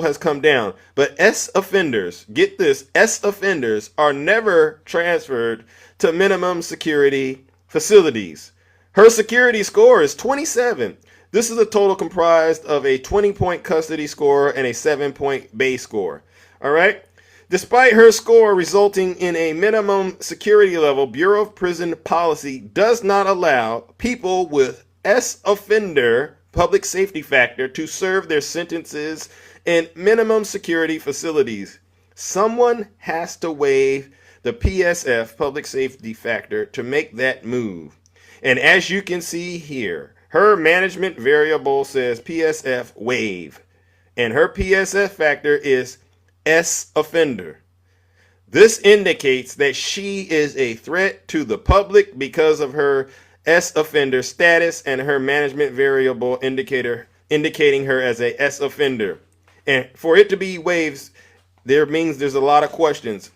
has come down. But S offenders, get this, S offenders are never transferred to minimum security facilities. Her security score is 27. This is a total comprised of a 20-point custody score and a 7-point base score. All right? Despite her score resulting in a minimum security level, Bureau of Prison policy does not allow people with S offender public safety factor to serve their sentences in minimum security facilities. Someone has to waive the PSF public safety factor to make that move. And as you can see here, her management variable says PSF waive, and her PSF factor is S offender. This indicates that she is a threat to the public because of her S offender status and her management variable indicating her as a S offender. And for it to be waived, there's a lot of questions.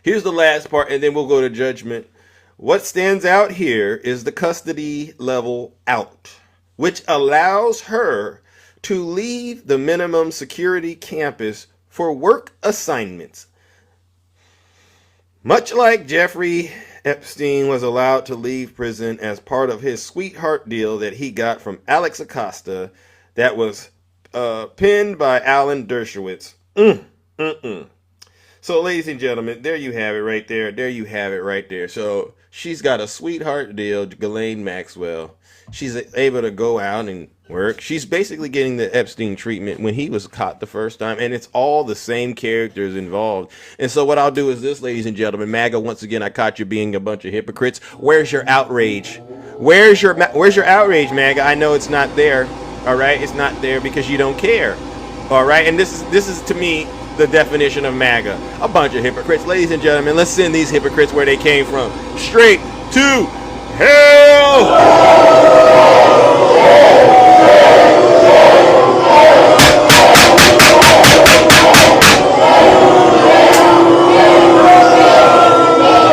Here's the last part, and then we'll go to judgment. What stands out here is the custody level out, which allows her to leave the minimum security campus for work assignments. Much like Jeffrey Epstein was allowed to leave prison as part of his sweetheart deal that he got from Alex Acosta that was penned by Alan Dershowitz. So, ladies and gentlemen, there you have it right there. There you have it right there. So, she's got a sweetheart deal, Ghislaine Maxwell. She's able to go out and work. She's basically getting the Epstein treatment when he was caught the first time, and it's all the same characters involved. And so what I'll do is this, ladies and gentlemen, MAGA, once again, I caught you being a bunch of hypocrites. Where's your outrage? Where's your outrage, MAGA? I know it's not there. All right, it's not there because you don't care. All right, and this is to me the definition of MAGA. A bunch of hypocrites. Ladies and gentlemen, let's send these hypocrites where they came from. Straight to hell!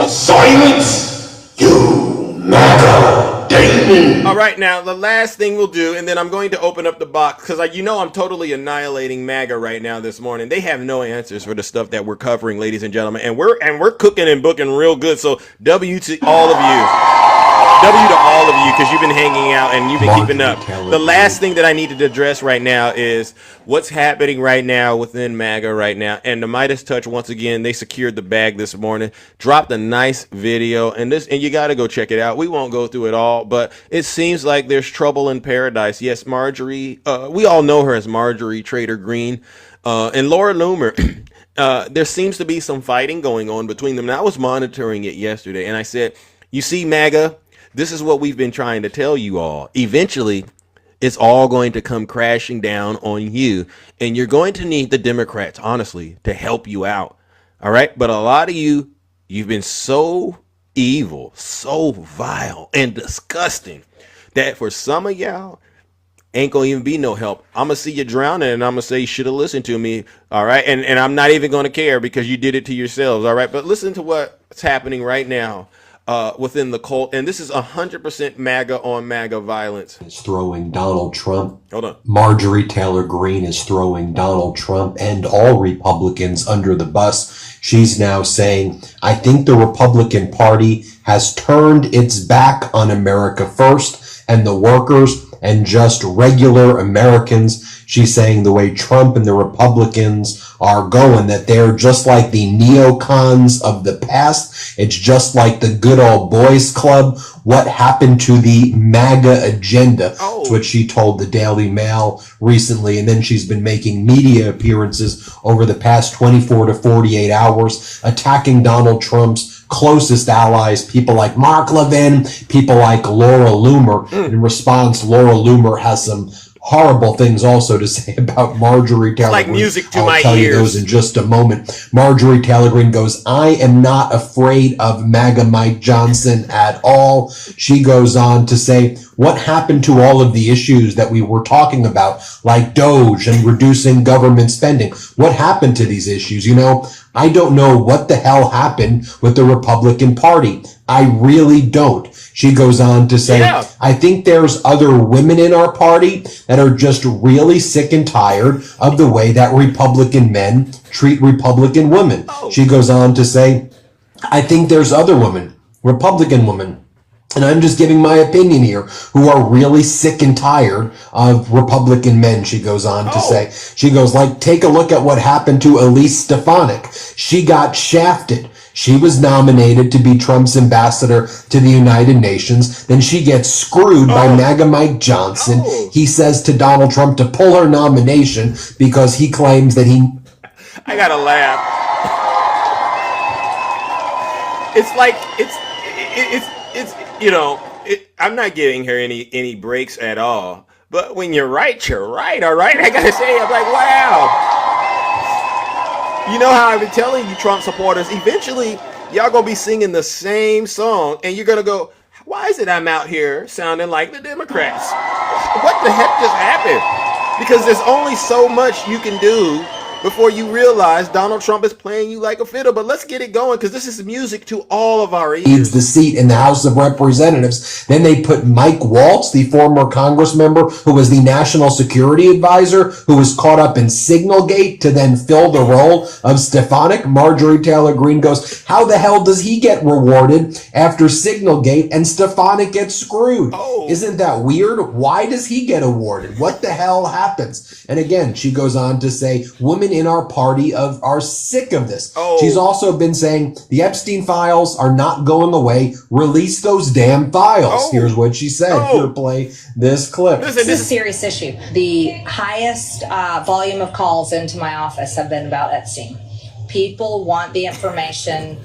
Silence, you MAGA demon! All right, now the last thing we'll do, and then I'm going to open up the box because I'm totally annihilating MAGA right now this morning. They have no answers for the stuff that we're covering, ladies and gentlemen, and we're cooking and booking real good. So W to all of you. W to all of you because you've been hanging out and you've been keeping up. The last thing that I needed to address right now is what's happening right now within MAGA right now. And the Midas Touch, once again, they secured the bag this morning, dropped a nice video, and you got to go check it out. We won't go through it all, but it seems like there's trouble in paradise. Yes, Marjorie, we all know her as Marjorie Trader Green, and Laura Loomer. There seems to be some fighting going on between them. And I was monitoring it yesterday, and I said, you see, MAGA, this is what we've been trying to tell you all. Eventually, it's all going to come crashing down on you, and you're going to need the Democrats, honestly, to help you out. All right. But a lot of you've been so evil, so vile and disgusting that for some of y'all ain't gonna even be no help. I'm gonna see you drowning and I'm gonna say you should have listened to me. All right. And I'm not even gonna care because you did it to yourselves. All right. But listen to what's happening right now within the cult, and this is 100% MAGA on MAGA violence. Is throwing Donald Trump. Hold on. Marjorie Taylor Greene is throwing Donald Trump and all Republicans under the bus. She's now saying, I think the Republican Party has turned its back on America first and the workers and just regular Americans. She's saying the way Trump and the Republicans are going, that they're just like the neocons of the past. It's just like the good old boys club. What happened to the MAGA agenda? Oh. That's what she told the Daily Mail recently. And then she's been making media appearances over the past 24 to 48 hours, attacking Donald Trump's closest allies, people like Mark Levin, people like Laura Loomer. In response, Laura Loomer has some horrible things also to say about Marjorie Taylor like Greene. music to I'll my tell ears. you those in just a moment. Marjorie Taylor Greene goes, I am not afraid of MAGA Mike Johnson at all. She goes on to say, what happened to all of the issues that we were talking about, like DOGE and reducing government spending? What happened to these issues? You know, I don't know what the hell happened with the Republican Party. I really don't. She goes on to say, I think there's other women in our party that are just really sick and tired of the way that Republican men treat Republican women. She goes on to say, I think there's other women, Republican women, and I'm just giving my opinion here, who are really sick and tired of Republican men, she goes on to say. She goes, like, take a look at what happened to Elise Stefanik. She got shafted. She was nominated to be Trump's ambassador to the United Nations. Then she gets screwed by MAGA Mike Johnson. He says to Donald Trump to pull her nomination because he claims that he... I gotta laugh. It's like, it's you know, I'm not giving her any breaks at all. But when you're right, all right? I gotta say, I'm like, wow. You know how I've been telling you, Trump supporters, eventually y'all gonna be singing the same song and you're gonna go, why is it I'm out here sounding like the Democrats? What the heck just happened? Because there's only so much you can do before you realize Donald Trump is playing you like a fiddle. But let's get it going, because this is music to all of our ears. Needs the seat in the House of Representatives. Then they put Mike Waltz, the former Congress member who was the National Security Advisor, who was caught up in Signalgate, to then fill the role of Stefanik. Marjorie Taylor Greene goes, how the hell does he get rewarded after Signalgate and Stefanik gets screwed? Isn't that weird? Why does he get awarded? What the hell happens? And again, she goes on to say, women in our party are sick of this. She's also been saying the Epstein files are not going away. Release those damn files. Here's what she said. Here, play this clip. This is a serious issue. The highest volume of calls into my office have been about Epstein. People want the information.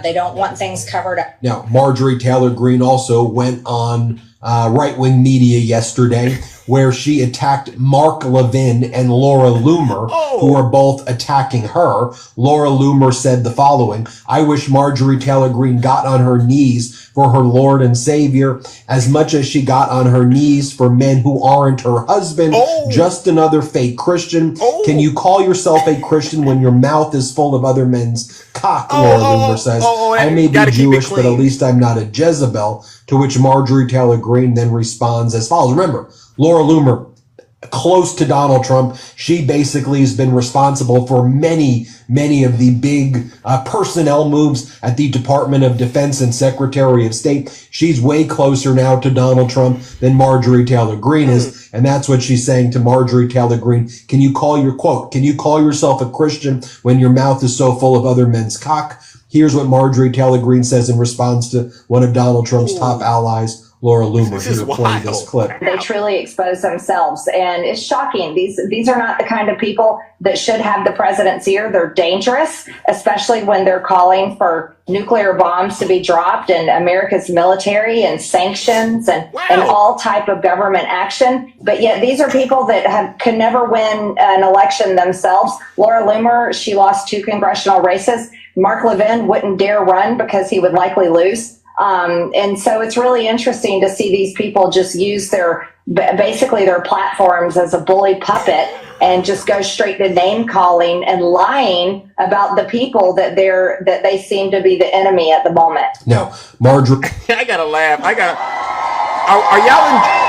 They don't want things covered up. Now, Marjorie Taylor Greene also went on right-wing media yesterday, where she attacked Mark Levin and Laura Loomer, who are both attacking her. Laura Loomer said the following: I wish Marjorie Taylor Greene got on her knees for her Lord and Savior as much as she got on her knees for men who aren't her husband. Just another fake Christian. Can you call yourself a Christian when your mouth is full of other men's cock? Laura Loomer says. I may be Jewish, but at least I'm not a Jezebel. To which Marjorie Taylor Greene then responds as follows. Remember, Laura Loomer, close to Donald Trump, she basically has been responsible for many of the big personnel moves at the Department of Defense and Secretary of State. She's way closer now to Donald Trump than Marjorie Taylor Greene is. And that's what she's saying to Marjorie Taylor Greene. Can you call yourself a Christian when your mouth is so full of other men's cock? Here's what Marjorie Taylor Greene says in response to one of Donald Trump's top allies, Laura Loomer. Here to play this clip. They truly expose themselves, and it's shocking. These are not the kind of people that should have the president's ear. They're dangerous, especially when they're calling for nuclear bombs to be dropped and America's military and sanctions and all type of government action. But yet these are people that could never win an election themselves. Laura Loomer, she lost 2 congressional races. Mark Levin wouldn't dare run because he would likely lose. And so it's really interesting to see these people just use their platforms as a bully puppet and just go straight to name calling and lying about the people that they seem to be the enemy at the moment. Now, Marjorie, I gotta laugh. Are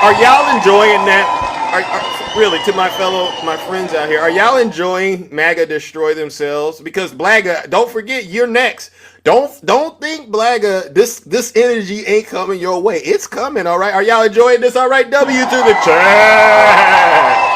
y'all enjoying that? Really, to my friends out here, are y'all enjoying MAGA destroy themselves? Because Blaga, don't forget, you're next. Don't think Blaga, this energy ain't coming your way. It's coming, all right? Are y'all enjoying this? All right, W to the chat.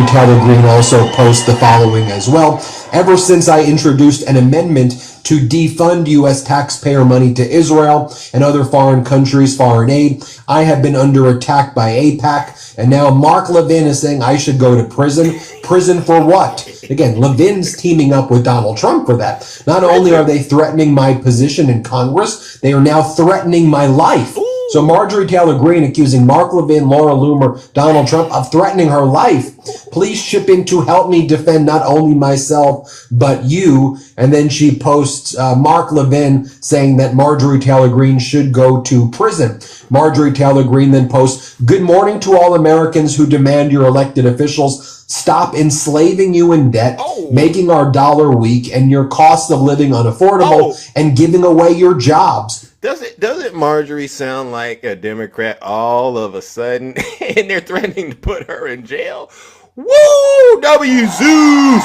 Taylor Greene also posts the following as well. Ever since I introduced an amendment to defund U.S. taxpayer money to Israel and other foreign countries' foreign aid, I have been under attack by AIPAC, and now Mark Levin is saying I should go to prison. Prison for what? Again, Levin's teaming up with Donald Trump for that. Not only are they threatening my position in Congress, they are now threatening my life. So Marjorie Taylor Greene accusing Mark Levin, Laura Loomer, Donald Trump of threatening her life. Please ship in to help me defend not only myself, but you. And then she posts Mark Levin saying that Marjorie Taylor Greene should go to prison. Marjorie Taylor Greene then posts, good morning to all Americans who demand your elected officials stop enslaving you in debt, making our dollar weak and your cost of living unaffordable, and giving away your jobs. Doesn't Marjorie sound like a Democrat all of a sudden? And they're threatening to put her in jail? Woo! W Zeus!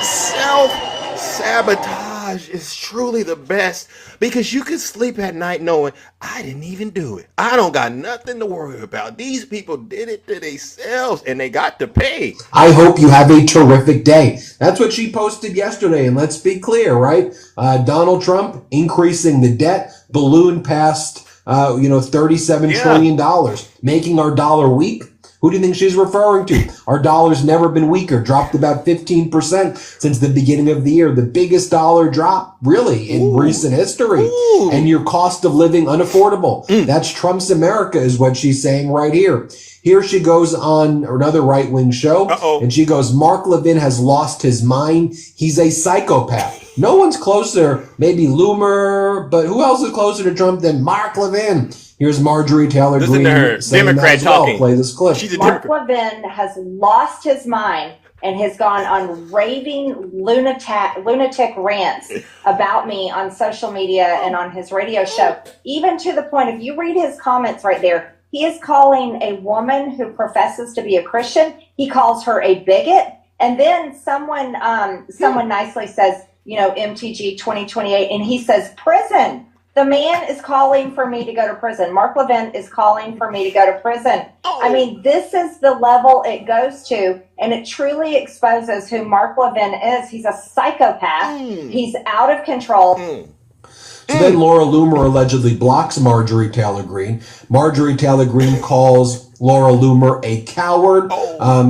Self-sabotage is truly the best, because you can sleep at night knowing I didn't even do it. I don't got nothing to worry about. These people did it to themselves and they got to pay. I hope you have a terrific day. That's what she posted yesterday. And let's be clear, right? Donald Trump increasing the debt, balloon past, $37 trillion, making our dollar weak. Who do you think she's referring to? Our dollar's never been weaker, dropped about 15% since the beginning of the year. The biggest dollar drop, really, in recent history. And your cost of living unaffordable. That's Trump's America, is what she's saying right here. Here she goes on another right-wing show, and she goes, Mark Levin has lost his mind. He's a psychopath. No one's closer, maybe Loomer, but who else is closer to Trump than Mark Levin? Here's Marjorie Taylor Greene saying Democrat that as well. talking. Play this clip. Mark Levin has lost his mind and has gone on raving lunatic rants about me on social media and on his radio show, even to the point, if you read his comments right there, he is calling a woman who professes to be a Christian, he calls her a bigot. And then someone nicely says, MTG 2028, and he says prison. The man is calling for me to go to prison. Mark Levin is calling for me to go to prison. I mean, this is the level it goes to, and it truly exposes who Mark Levin is. He's a psychopath. He's out of control. So then Laura Loomer allegedly blocks Marjorie Taylor Greene. Marjorie Taylor Greene calls Laura Loomer a coward.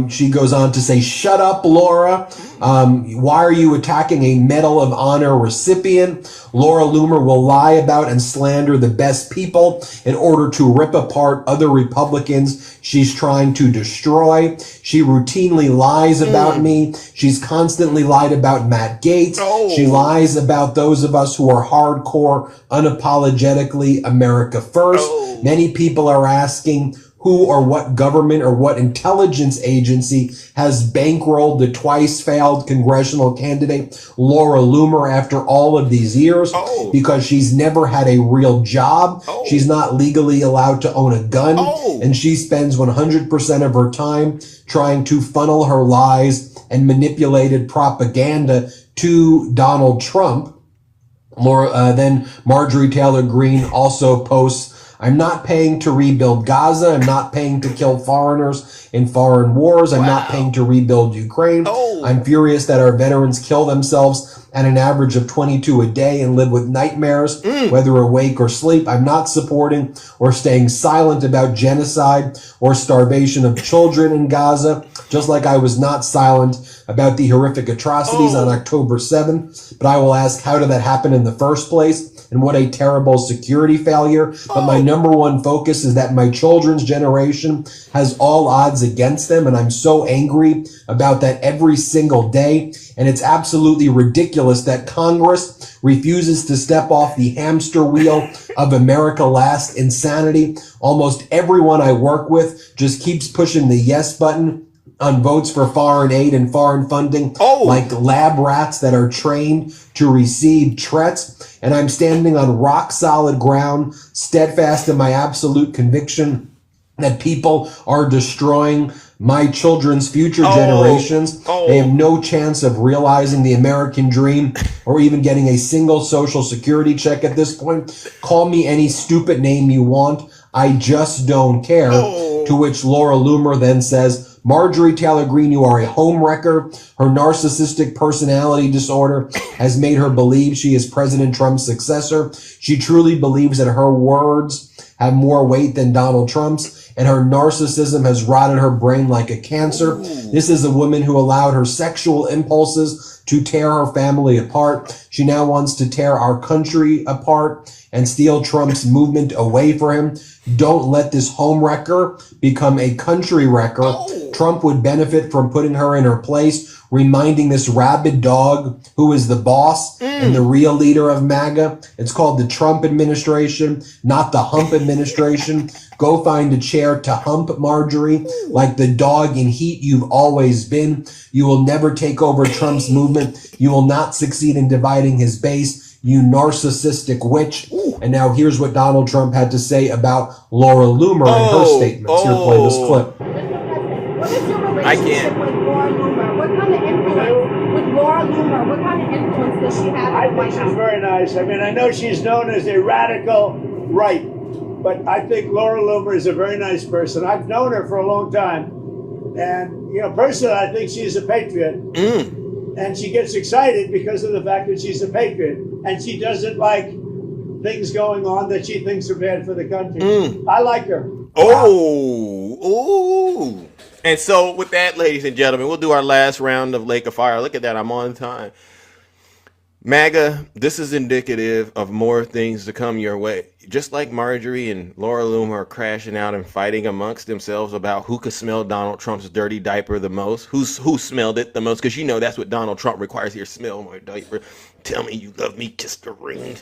She goes on to say, shut up, Laura. Why are you attacking a Medal of Honor recipient? Laura Loomer will lie about and slander the best people in order to rip apart other Republicans she's trying to destroy. She routinely lies about me. She's constantly lied about Matt Gaetz. She lies about those of us who are hardcore, unapologetically America first. Many people are asking who or what government or what intelligence agency has bankrolled the twice failed congressional candidate Laura Loomer after all of these years, because she's never had a real job. She's not legally allowed to own a gun, and she spends 100% of her time trying to funnel her lies and manipulated propaganda to Donald Trump. Then Marjorie Taylor Greene also posts, I'm not paying to rebuild Gaza. I'm not paying to kill foreigners in foreign wars. I'm not paying to rebuild Ukraine. I'm furious that our veterans kill themselves at an average of 22 a day and live with nightmares, whether awake or asleep. I'm not supporting or staying silent about genocide or starvation of children in Gaza, just like I was not silent about the horrific atrocities on October 7th. But I will ask, how did that happen in the first place? And what a terrible security failure. But my number one focus is that my children's generation has all odds against them. And I'm so angry about that every single day. And it's absolutely ridiculous that Congress refuses to step off the hamster wheel of America Last insanity. Almost everyone I work with just keeps pushing the yes button on votes for foreign aid and foreign funding, like lab rats that are trained to receive threats. And I'm standing on rock solid ground, steadfast in my absolute conviction that people are destroying my children's future generations. They have no chance of realizing the American dream or even getting a single Social Security check at this point. Call me any stupid name you want. I just don't care. To which Laura Loomer then says, Marjorie Taylor Greene, you are a homewrecker. Her narcissistic personality disorder has made her believe she is President Trump's successor. She truly believes that her words have more weight than Donald Trump's, and her narcissism has rotted her brain like a cancer. This is a woman who allowed her sexual impulses to tear her family apart. She now wants to tear our country apart and steal Trump's movement away from him. Don't let this home wrecker become a country wrecker. Trump would benefit from putting her in her place, reminding this rabid dog who is the boss and the real leader of MAGA. It's called the Trump administration, not the hump administration. Go find a chair to hump, Marjorie, like the dog in heat you've always been. You will never take over Trump's movement. You will not succeed in dividing his base, you narcissistic witch. And now here's what Donald Trump had to say about Laura Loomer and her statements. Here, play this clip. What is your relationship I can't. with Laura Loomer? What kind of influence with Laura Loomer? What kind of influence does she have I in the White think House? she's very nice. I mean, I know she's known as a radical right, but I think Laura Loomer is a very nice person. I've known her for a long time. And, you know, personally, I think she's a patriot. And she gets excited because of the fact that she's a patriot. And she doesn't like things going on that she thinks are bad for the country. I like her. Oh. And so with that, ladies and gentlemen, we'll do our last round of Lake of Fire. Look at that. I'm on time. MAGA, this is indicative of more things to come your way. Just like Marjorie and Laura Loomer are crashing out and fighting amongst themselves about who could smell Donald Trump's dirty diaper the most, who smelled it the most, because you know that's what Donald Trump requires here. Smell my diaper. Tell me you love me. Kiss the ring.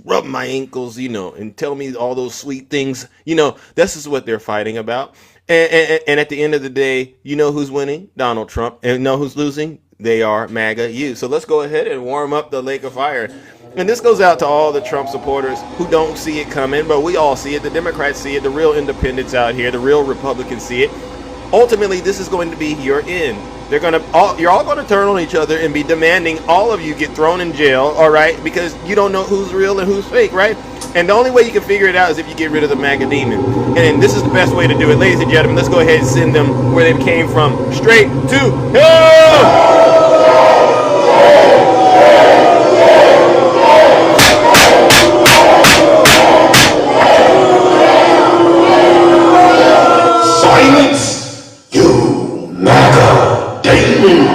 Rub my ankles, you know, and tell me all those sweet things. You know, this is what they're fighting about. And at the end of the day, you know who's winning? Donald Trump. And know who's losing? They are MAGA you. So let's go ahead and warm up the Lake of Fire. And this goes out to all the Trump supporters who don't see it coming, but we all see it. The Democrats see it. The real independents out here, the real Republicans see it. Ultimately, this is going to be your end. You're all going to turn on each other and be demanding all of you get thrown in jail, all right? Because you don't know who's real and who's fake, right? And the only way you can figure it out is if you get rid of the MAGA demon. And this is the best way to do it. Ladies and gentlemen, let's go ahead and send them where they came from. Straight to hell! Silence, you MAGA demon.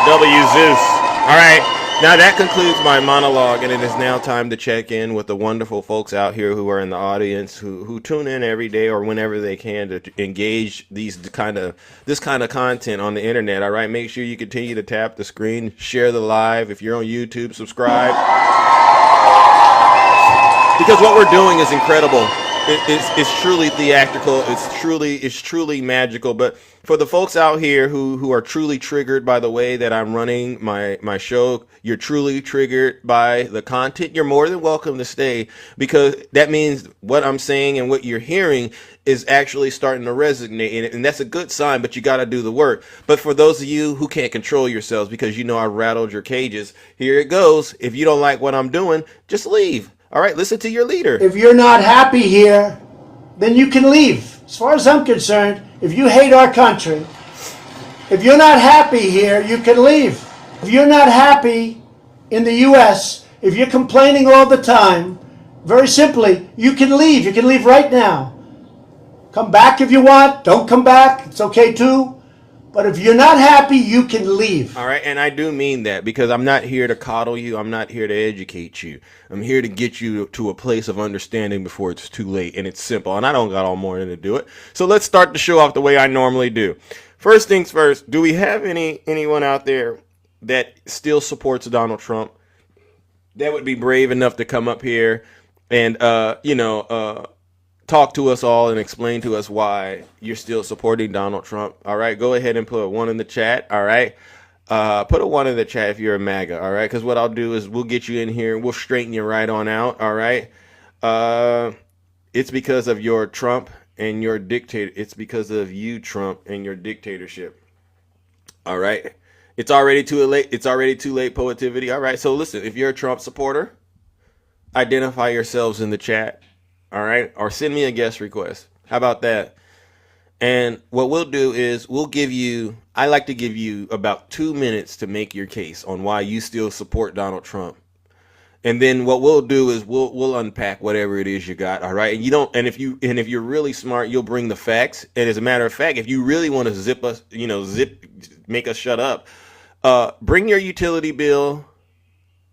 W Zeus. All right. Now that concludes my monologue, and it is now time to check in with the wonderful folks out here who are in the audience, who tune in every day or whenever they can to engage this kind of content on the internet. All right, make sure you continue to tap the screen, share the live. If you're on YouTube, subscribe, because what we're doing is incredible. It's truly theatrical. It's truly magical. But for the folks out here who are truly triggered by the way that I'm running my show, you're truly triggered by the content, you're more than welcome to stay, because that means what I'm saying and what you're hearing is actually starting to resonate, and that's a good sign, but you got to do the work. But for those of you who can't control yourselves because you know I rattled your cages, here it goes. If you don't like what I'm doing, just leave. All right, listen to your leader. If you're not happy here, then you can leave. As far as I'm concerned, if you hate our country, if you're not happy here, you can leave. If you're not happy in the U.S., if you're complaining all the time, very simply, you can leave. You can leave right now. Come back if you want. Don't come back. It's okay too. But if you're not happy, you can leave. All right, and I do mean that, because I'm not here to coddle you. I'm not here to educate you. I'm here to get you to a place of understanding before it's too late, and it's simple. And I don't got all morning to do it. So let's start the show off the way I normally do. First things first, do we have anyone out there that still supports Donald Trump that would be brave enough to come up here and, talk to us all and explain to us why you're still supporting Donald Trump? All right, go ahead and put a 1 in the chat. All right, put a 1 in the chat if you're a MAGA. All right, because what I'll do is we'll get you in here and we'll straighten you right on out. All right, it's because of your Trump and your dictator. It's because of you, Trump, and your dictatorship. All right, it's already too late. It's already too late, Poetivity. All right, so listen, if you're a Trump supporter, identify yourselves in the chat. All right, or send me a guest request. How about that? And what we'll do is I like to give you about 2 minutes to make your case on why you still support Donald Trump. And then what we'll do is we'll unpack whatever it is you got, all right? And you don't, and if you're really smart, you'll bring the facts. And as a matter of fact, if you really want to zip us, make us shut up, bring your utility bill,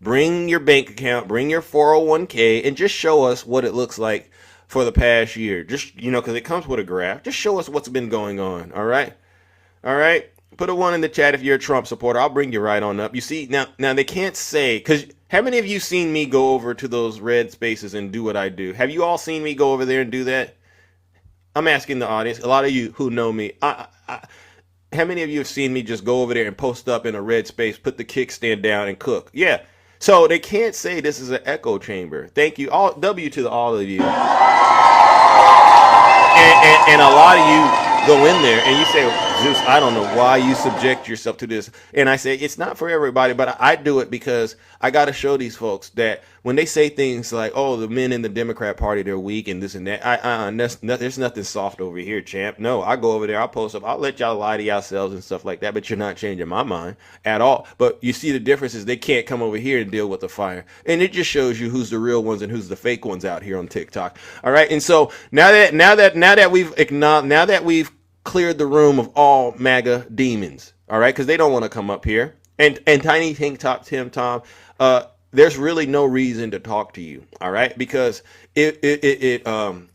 bring your bank account, bring your 401k, and just show us what it looks like for the past year. Just, because it comes with a graph. Just show us what's been going on, all right? All right? Put a 1 in the chat if you're a Trump supporter. I'll bring you right on up. You see, now they can't say, because how many of you seen me go over to those red spaces and do what I do? Have you all seen me go over there and do that? I'm asking the audience. A lot of you who know me, how many of you have seen me just go over there and post up in a red space, put the kickstand down and cook? Yeah. So they can't say this is an echo chamber. Thank you. All W to all of you. And a lot of you go in there and you say, Zeus, I don't know why you subject yourself to this. And I say, it's not for everybody, but I do it because I got to show these folks that when they say things like, oh, the men in the Democrat Party, they're weak and this and that, there's nothing soft over here, champ. No, I go over there, I'll post up, I'll let y'all lie to yourselves and stuff like that, but you're not changing my mind at all. But you see the difference is they can't come over here and deal with the fire. And it just shows you who's the real ones and who's the fake ones out here on TikTok. All right. And so now that we've cleared the room of all MAGA demons, all right, because they don't want to come up here. And Tiny Tank Top Tim Tom, there's really no reason to talk to you, all right, because it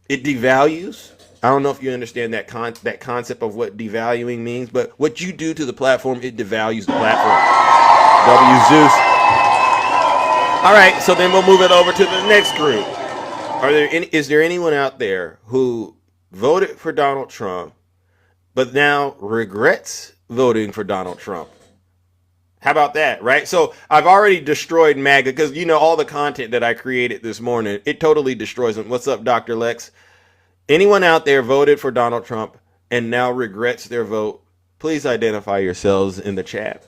devalues. I don't know if you understand that concept of what devaluing means, but what you do to the platform, it devalues the platform. W Zeus. All right, so then we'll move it over to the next group. Is there anyone out there who voted for Donald Trump but now regrets voting for Donald Trump? How about that, right? So I've already destroyed MAGA because, all the content that I created this morning, it totally destroys them. What's up, Dr. Lex? Anyone out there voted for Donald Trump and now regrets their vote, please identify yourselves in the chat.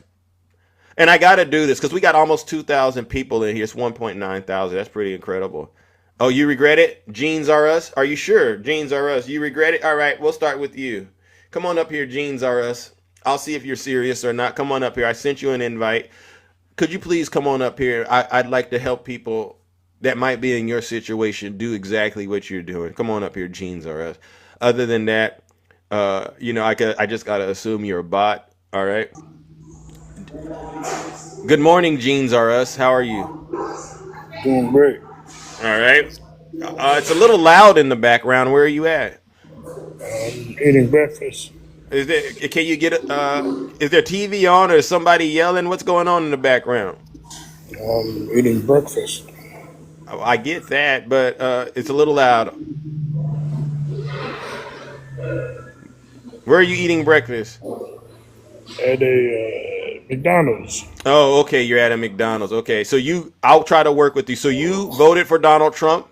And I got to do this because we got almost 2,000 people in here. It's 1.9 thousand. That's pretty incredible. Oh, you regret it? Genes are us? Are you sure? Genes are us. You regret it? All right, we'll start with you. Come on up here, Genes are us. I'll see if you're serious or not. Come on up here. I sent you an invite. Could you please come on up here? I'd like to help people that might be in your situation do exactly what you're doing. Come on up here, Genes are us. Other than that, I just got to assume you're a bot. All right. Good morning, Genes are us. How are you? Doing great. All right. It's a little loud in the background. Where are you at? Eating breakfast. Is there TV on or is somebody yelling? What's going on in the background? Eating breakfast. Oh, I get that, but it's a little loud. Where are you eating breakfast? At a McDonald's. Oh, okay. You're at a McDonald's. Okay. So I'll try to work with you. So you voted for Donald Trump?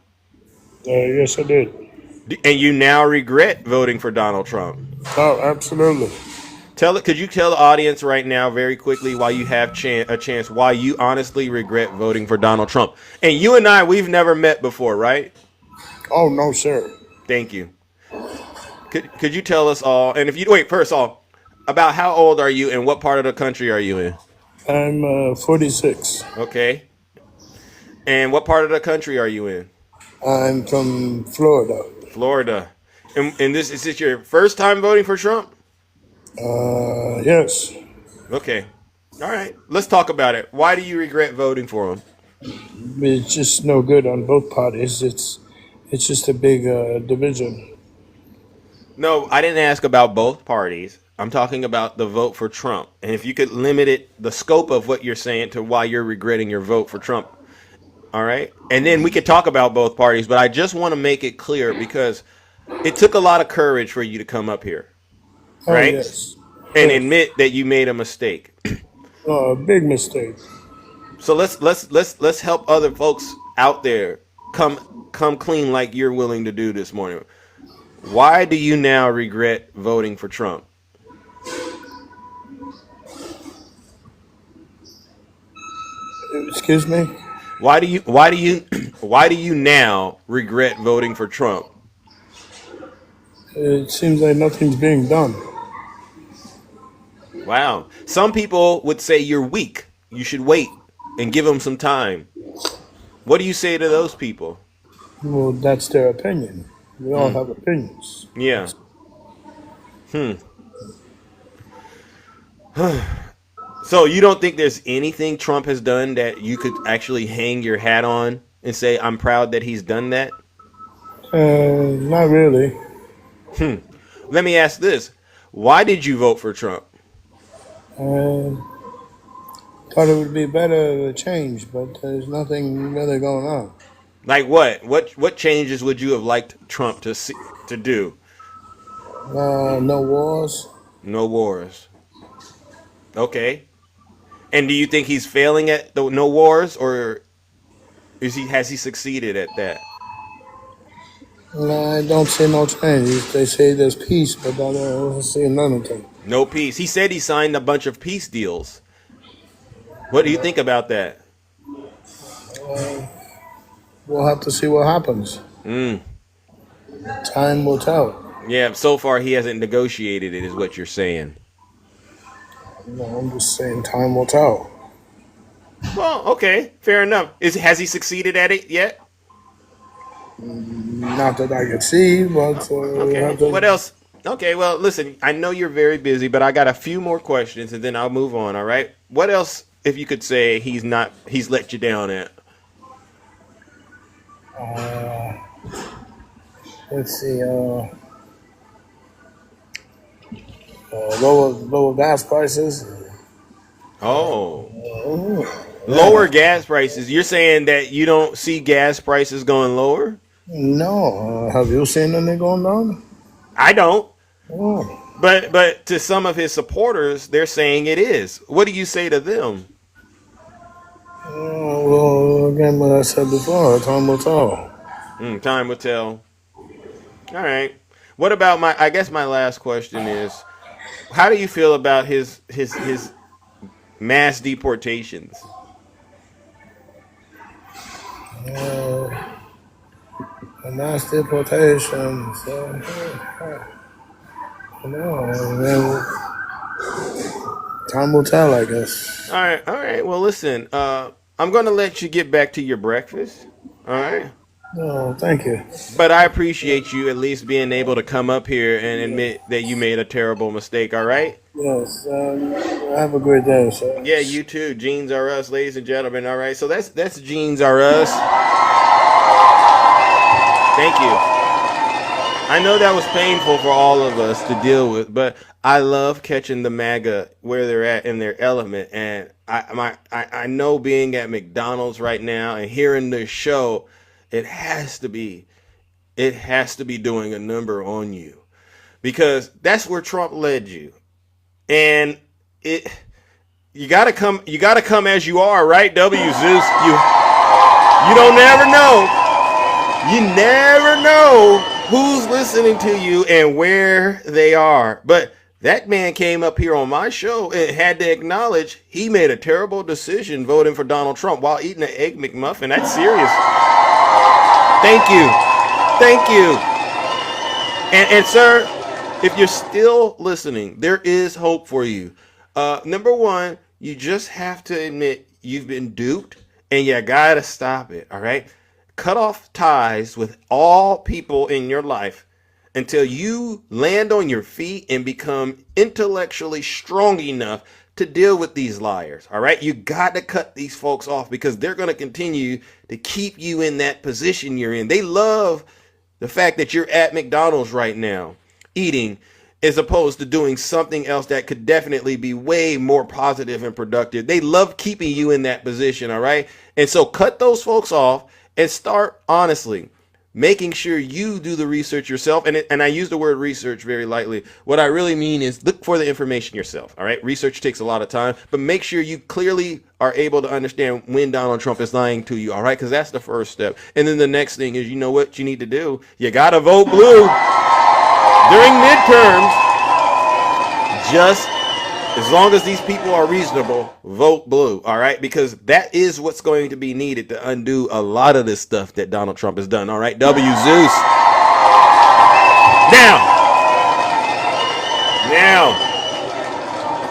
Yes, I did. And you now regret voting for Donald Trump? Oh, absolutely. Could you tell the audience right now very quickly while you have a chance why you honestly regret voting for Donald Trump? And you and I, we've never met before, right? Oh, no, sir. Thank you. Could you tell us all, and if you wait, first of all, about how old are you and what part of the country are you in? I'm 46. Okay. And what part of the country are you in? I'm from Florida. Florida. And is this your first time voting for Trump? Yes. Okay. All right. Let's talk about it. Why do you regret voting for him? It's just no good on both parties. It's just a big division. No, I didn't ask about both parties. I'm talking about the vote for Trump. And if you could limit the scope of what you're saying to why you're regretting your vote for Trump. All right. And then we could talk about both parties, but I just want to make it clear because it took a lot of courage for you to come up here. Right? Oh, yes. And admit that you made a mistake. A big mistake. So let's help other folks out there come clean like you're willing to do this morning. Why do you now regret voting for Trump? Excuse me? Why do you now regret voting for Trump? It seems like nothing's being done. Wow. Some people would say you're weak. You should wait and give them some time. What do you say to those people? Well, that's their opinion. We all have opinions. Yeah. So you don't think there's anything Trump has done that you could actually hang your hat on and say, I'm proud that he's done that? Not really. Let me ask this. Why did you vote for Trump? Thought it would be better to change, but there's nothing really going on. Like what? What changes would you have liked Trump to do? No wars. No wars. Okay. And do you think he's failing at the no wars, or has he succeeded at that? No, I don't see no change. They say there's peace, but I don't see nothing. No peace. He said he signed a bunch of peace deals. What do you think about that? We'll have to see what happens. Time will tell. Yeah, so far he hasn't negotiated it, is what you're saying. No, I'm just saying time will tell. Well, okay, fair enough. Has he succeeded at it yet? Not that I can see, but okay. What else? Okay, well, listen, I know you're very busy, but I got a few more questions, and then I'll move on. All right. What else, if you could say he's let you down at? Let's see. Lower gas prices. Lower gas prices. You're saying that you don't see gas prices going lower? No. Have you seen any going down? I don't. Oh. But to some of his supporters, they're saying it is. What do you say to them? Well, again, what I said before, time will tell. Time will tell. All right. What about I guess my last question is, how do you feel about his mass deportations? Mass deportations. Time will tell, I guess. All right. Well, listen, I'm going to let you get back to your breakfast. All right. Oh, thank you. But I appreciate you at least being able to come up here and admit that you made a terrible mistake, all right? Yes. Have a great day, sir. Yeah, you too. Jeans are us, ladies and gentlemen, all right? So that's Jeans are us. Thank you. I know that was painful for all of us to deal with, but I love catching the MAGA where they're at in their element. And I know being at McDonald's right now and hearing this show, it has to be doing a number on you, because that's where Trump led you. And you gotta come as you are, right? W Zeus, you don't never know. You never know who's listening to you and where they are. But that man came up here on my show and had to acknowledge he made a terrible decision voting for Donald Trump while eating an Egg McMuffin. That's serious. Thank you. And sir, if you're still listening, there is hope for you. Number one, you just have to admit you've been duped and you gotta stop it, all right? Cut off ties with all people in your life until you land on your feet and become intellectually strong enough to deal with these liars. All right. You got to cut these folks off, because they're going to continue to keep you in that position you're in. They love the fact that you're at McDonald's right now eating, as opposed to doing something else that could definitely be way more positive and productive. They love keeping you in that position. All right. And so cut those folks off and start honestly making sure you do the research yourself. And I use the word research very lightly. What I really mean is look for the information yourself. All right. Research takes a lot of time, but make sure you clearly are able to understand when Donald Trump is lying to you. All right. Because that's the first step. And then the next thing is, you know what you need to do? You got to vote blue during midterms. Just as long as these people are reasonable, vote blue, all right? Because that is what's going to be needed to undo a lot of this stuff that Donald Trump has done, all right? W Zeus. Now,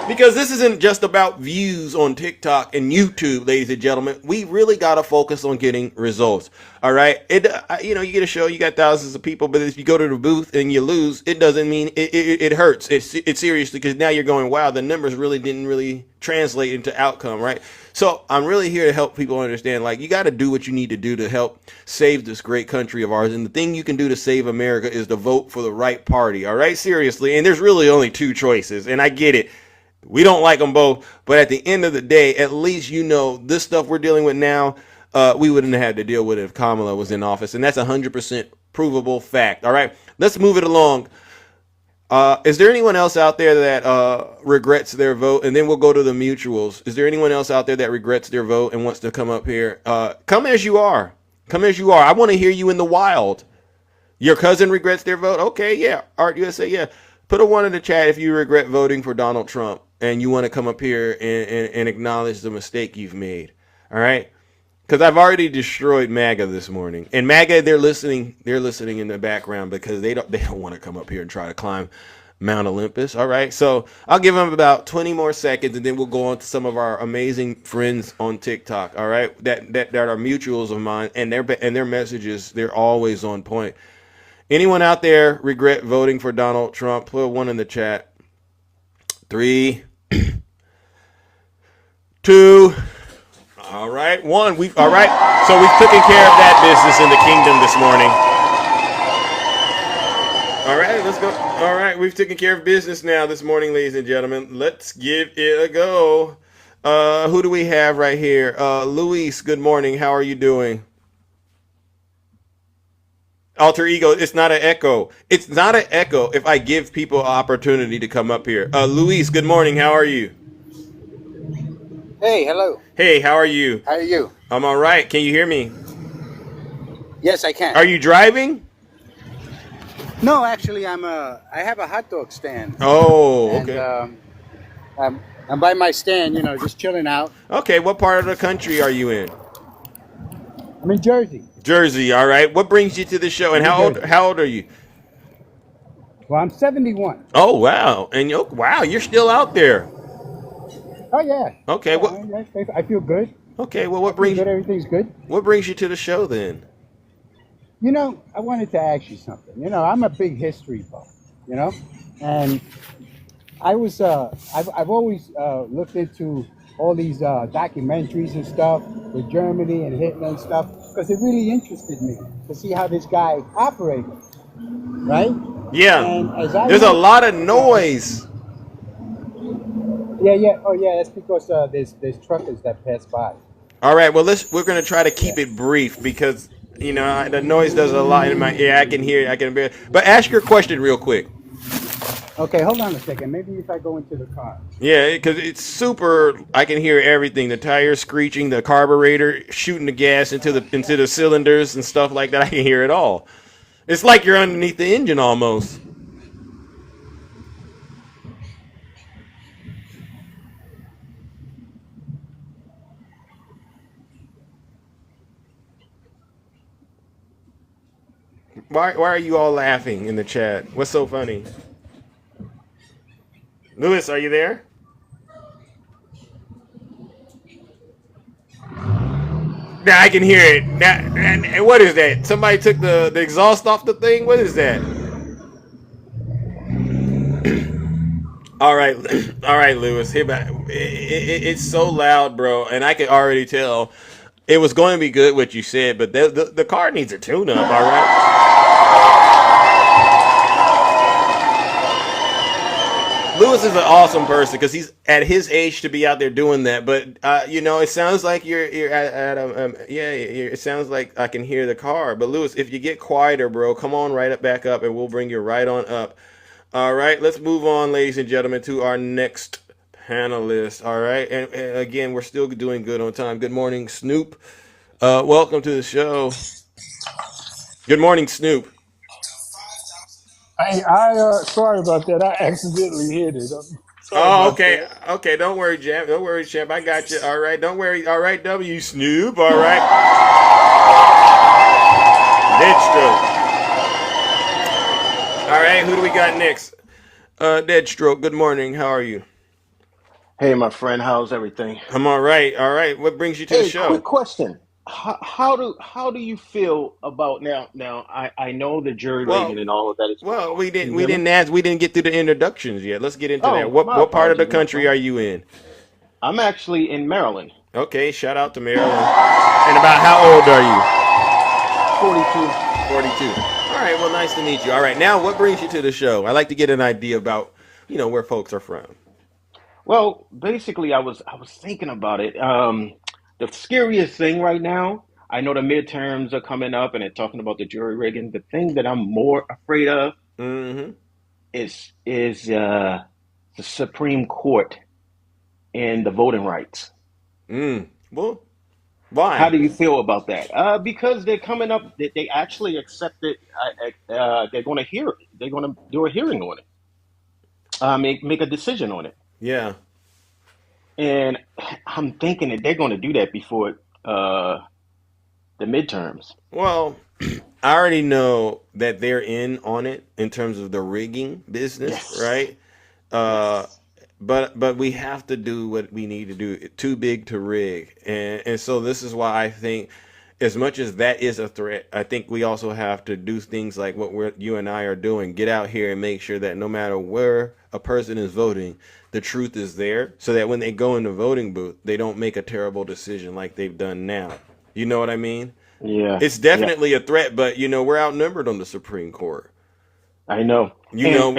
Because this isn't just about views on TikTok and YouTube, ladies and gentlemen. We really got to focus on getting results. All right. You get a show, you got thousands of people, but if you go to the booth and you lose, it doesn't mean it hurts. It's seriously, because now you're going, wow, the numbers really didn't really translate into outcome, right? So I'm really here to help people understand, like, you got to do what you need to do to help save this great country of ours. And the thing you can do to save America is to vote for the right party. All right. Seriously. And there's really only two choices. And I get it. We don't like them both, but at the end of the day, at least this stuff we're dealing with now, we wouldn't have had to deal with it if Kamala was in office, and that's 100% provable fact. All right, let's move it along. Is there anyone else out there that regrets their vote? And then we'll go to the mutuals. Is there anyone else out there that regrets their vote and wants to come up here? Come as you are. Come as you are. I want to hear you in the wild. Your cousin regrets their vote? Okay, yeah. Art USA, yeah. Put a 1 in the chat if you regret voting for Donald Trump and you want to come up here and acknowledge the mistake you've made. All right? Because I've already destroyed MAGA this morning. And MAGA, they're listening in the background because they don't want to come up here and try to climb Mount Olympus. All right? So I'll give them about 20 more seconds, and then we'll go on to some of our amazing friends on TikTok. All right? That are mutuals of mine, and their messages, they're always on point. Anyone out there regret voting for Donald Trump? Put a 1 in the chat. 3, 2, all right, 1. All right. So we've taken care of that business in the kingdom this morning. All right, let's go. All right, we've taken care of business now this morning, ladies and gentlemen. Let's give it a go. Who do we have right here? Luis, good morning. How are you doing? Alter ego, it's not an echo. It's not an echo if I give people an opportunity to come up here. Luis, good morning. How are you? Hey, hello. Hey, how are you? How are you? I'm all right. Can you hear me? Yes, I can. Are you driving? No, actually, I have a hot dog stand. Oh, okay. And, I'm by my stand, just chilling out. Okay, what part of the country are you in? I'm in Jersey. Jersey, all right. What brings you to the show, and how old are you? Well, I'm 71. Oh, wow. And you're still out there. Oh, yeah. Okay, I feel good. Okay, well, what brings you? Everything's good. What brings you to the show then? I wanted to ask you something. I'm a big history buff, and I've always looked into all these documentaries and stuff with Germany and Hitler and stuff, because it really interested me to see how this guy operated, right? Yeah. And there's a lot of noise. Yeah. Oh, yeah. That's because there's truckers that pass by. All right. Well, we're gonna try to keep it brief because the noise does a lot in my ear. I can hear it. I can bear it. But ask your question real quick. Okay, hold on a second. Maybe if I go into the car. Yeah, because it's super. I can hear everything: the tires screeching, the carburetor shooting the gas into the cylinders and stuff like that. I can hear it all. It's like you're underneath the engine almost. Why are you all laughing in the chat? What's so funny? Lewis, are you there? Now I can hear it. Now, what is that? Somebody took the exhaust off the thing? What is that? All right, Lewis. It's so loud, bro, and I can already tell it was going to be good what you said, but the car needs a tune-up. All right. Lewis is an awesome person because he's at his age to be out there doing that. But it sounds like you're at it sounds like I can hear the car. But Lewis, if you get quieter, bro, come on back up, and we'll bring you right on up. All right, let's move on, ladies and gentlemen, to our next panelist. All right, and again, we're still doing good on time. Good morning, Snoop. Welcome to the show. Good morning, Snoop. I sorry about that. I accidentally hit it. Okay. That. Okay, don't worry, Champ. Don't worry, Champ. I got you. All right, don't worry. All right, W Snoop. All right. Deadstroke. All right, who do we got next? Deadstroke. Good morning. How are you? Hey, my friend, how's everything? I'm all right. All right. What brings you to the Hey, show? quick question. How do you feel about now? Now, I know the jury rigging Well, and all of that is going well, on. we Can didn't you we hear me? didn't ask we didn't get through the introductions yet. Let's get into that. Oh, What my what part of the apologies, my country friend. are you in? I'm actually in Maryland. Okay, shout out to Maryland. And about how old are 42. you? 42. All right. Well, nice to meet you. All right. Now, what brings you to the show? I like to get an idea about where folks are from. Well, basically, I was thinking about it. The scariest thing right now, I know the midterms are coming up, and they're talking about the jury rigging. The thing that I'm more afraid of Mm-hmm. is the Supreme Court and the voting rights. Well, How why? do you feel about that? Because they're coming up, they actually accepted. They're going to hear it. They're going to do a hearing on it. Make a decision on it. Yeah. And I'm thinking that they're going to do that before uh, the midterms. Well, I already know that they're in on it in terms of the rigging business, Yes, right? Uh, yes, but we have to do what we need to do. Too big to rig, and so this is why I think, as much as that is a threat, I think we also have to do things like what you and I are doing. Get out here and make sure that no matter where a person is voting, the truth is there, so that when they go in the voting booth, they don't make a terrible decision like they've done now. You know what I mean? yeah, It's yeah. definitely a threat, but we're outnumbered on the Supreme Court. I know. You And know,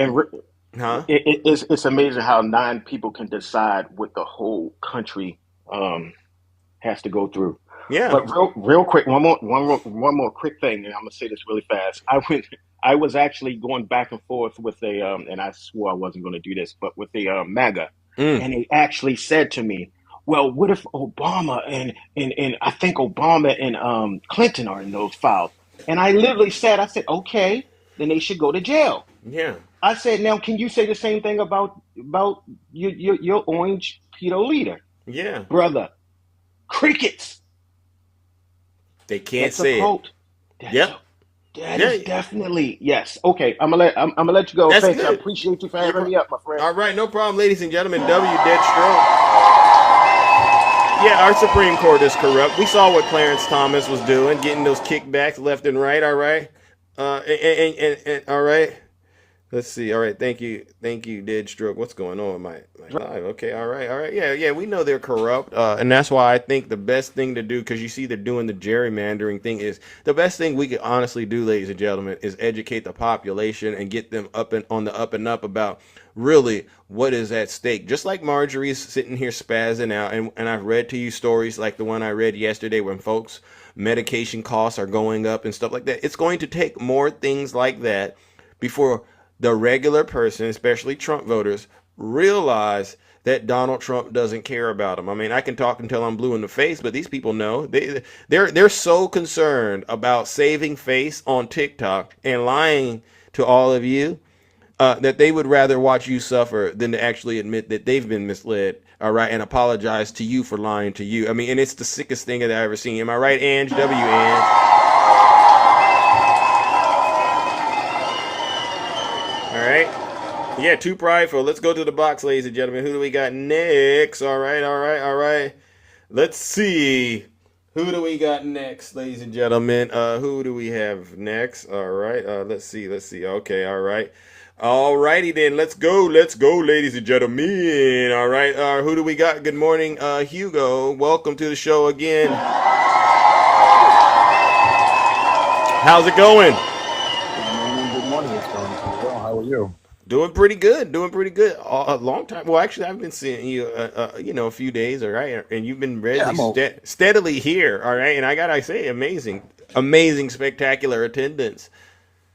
huh? it's amazing how nine people can decide what the whole country um, has to go through. Yeah. But real quick, one more quick thing, and I'm gonna say this really fast. I was actually going back and forth with and I swore I wasn't going to do this, but with the MAGA, Mm. and they actually said to me, "Well, what if Obama and I think Obama and Clinton are in those files?" And I literally said, "I said, okay, then they should go to jail." Yeah. I said, "Now, can you say the same thing about your orange pedo leader, Yeah. brother?" Crickets. They can't That's a say it. quote. That's Yep. a That Yeah. is definitely yes. Okay, I'm gonna let you go. That's Thanks. I good. appreciate you for You're having me up, my friend. all right. No problem, ladies and gentlemen. W. Dead Stroke. Yeah, our Supreme Court is corrupt. We saw what Clarence Thomas was doing, getting those kickbacks left and right. All right. And all right. Let's see. All right. Thank you, Dead Stroke. What's going on with my live? Okay. All right. All right. Yeah. Yeah. We know they're corrupt. And that's why I think the best thing to do, because you see they're doing the gerrymandering thing, is the best thing we could honestly do, ladies and gentlemen, is educate the population and get them up and on the up and up about really what is at stake. Just like Marjorie's sitting here spazzing out, and I've read to you stories like the one I read yesterday when folks medication costs are going up and stuff like that. It's going to take more things like that before the regular person, especially Trump voters, realize that Donald Trump doesn't care about them. I mean, I can talk until I'm blue in the face, but these people know they're so concerned about saving face on TikTok and lying to all of you that they would rather watch you suffer than to actually admit that they've been misled. All right, and apologize to you for lying to you. I mean, and it's the sickest thing that I've ever seen. Am I right, Ange? Ange. All right. Yeah, too prideful. Let's go to the box, ladies and gentlemen. Who do we got next? All right, all right, all right. Let's see. Who do we got next, ladies and gentlemen? Who do we have next? All right. Let's see. Let's see. Okay. All right. All righty then. Let's go. Let's go, ladies and gentlemen. All right. Who do we got? Good morning, Hugo. Welcome to the show again. How's it going? Good morning. It's going pretty well. How are you? Doing pretty good. Doing pretty good. A long time. Well, actually, I've been seeing you, a few days. All right, and you've been Yeah, really steadily here. All right, and I gotta say, amazing, spectacular attendance.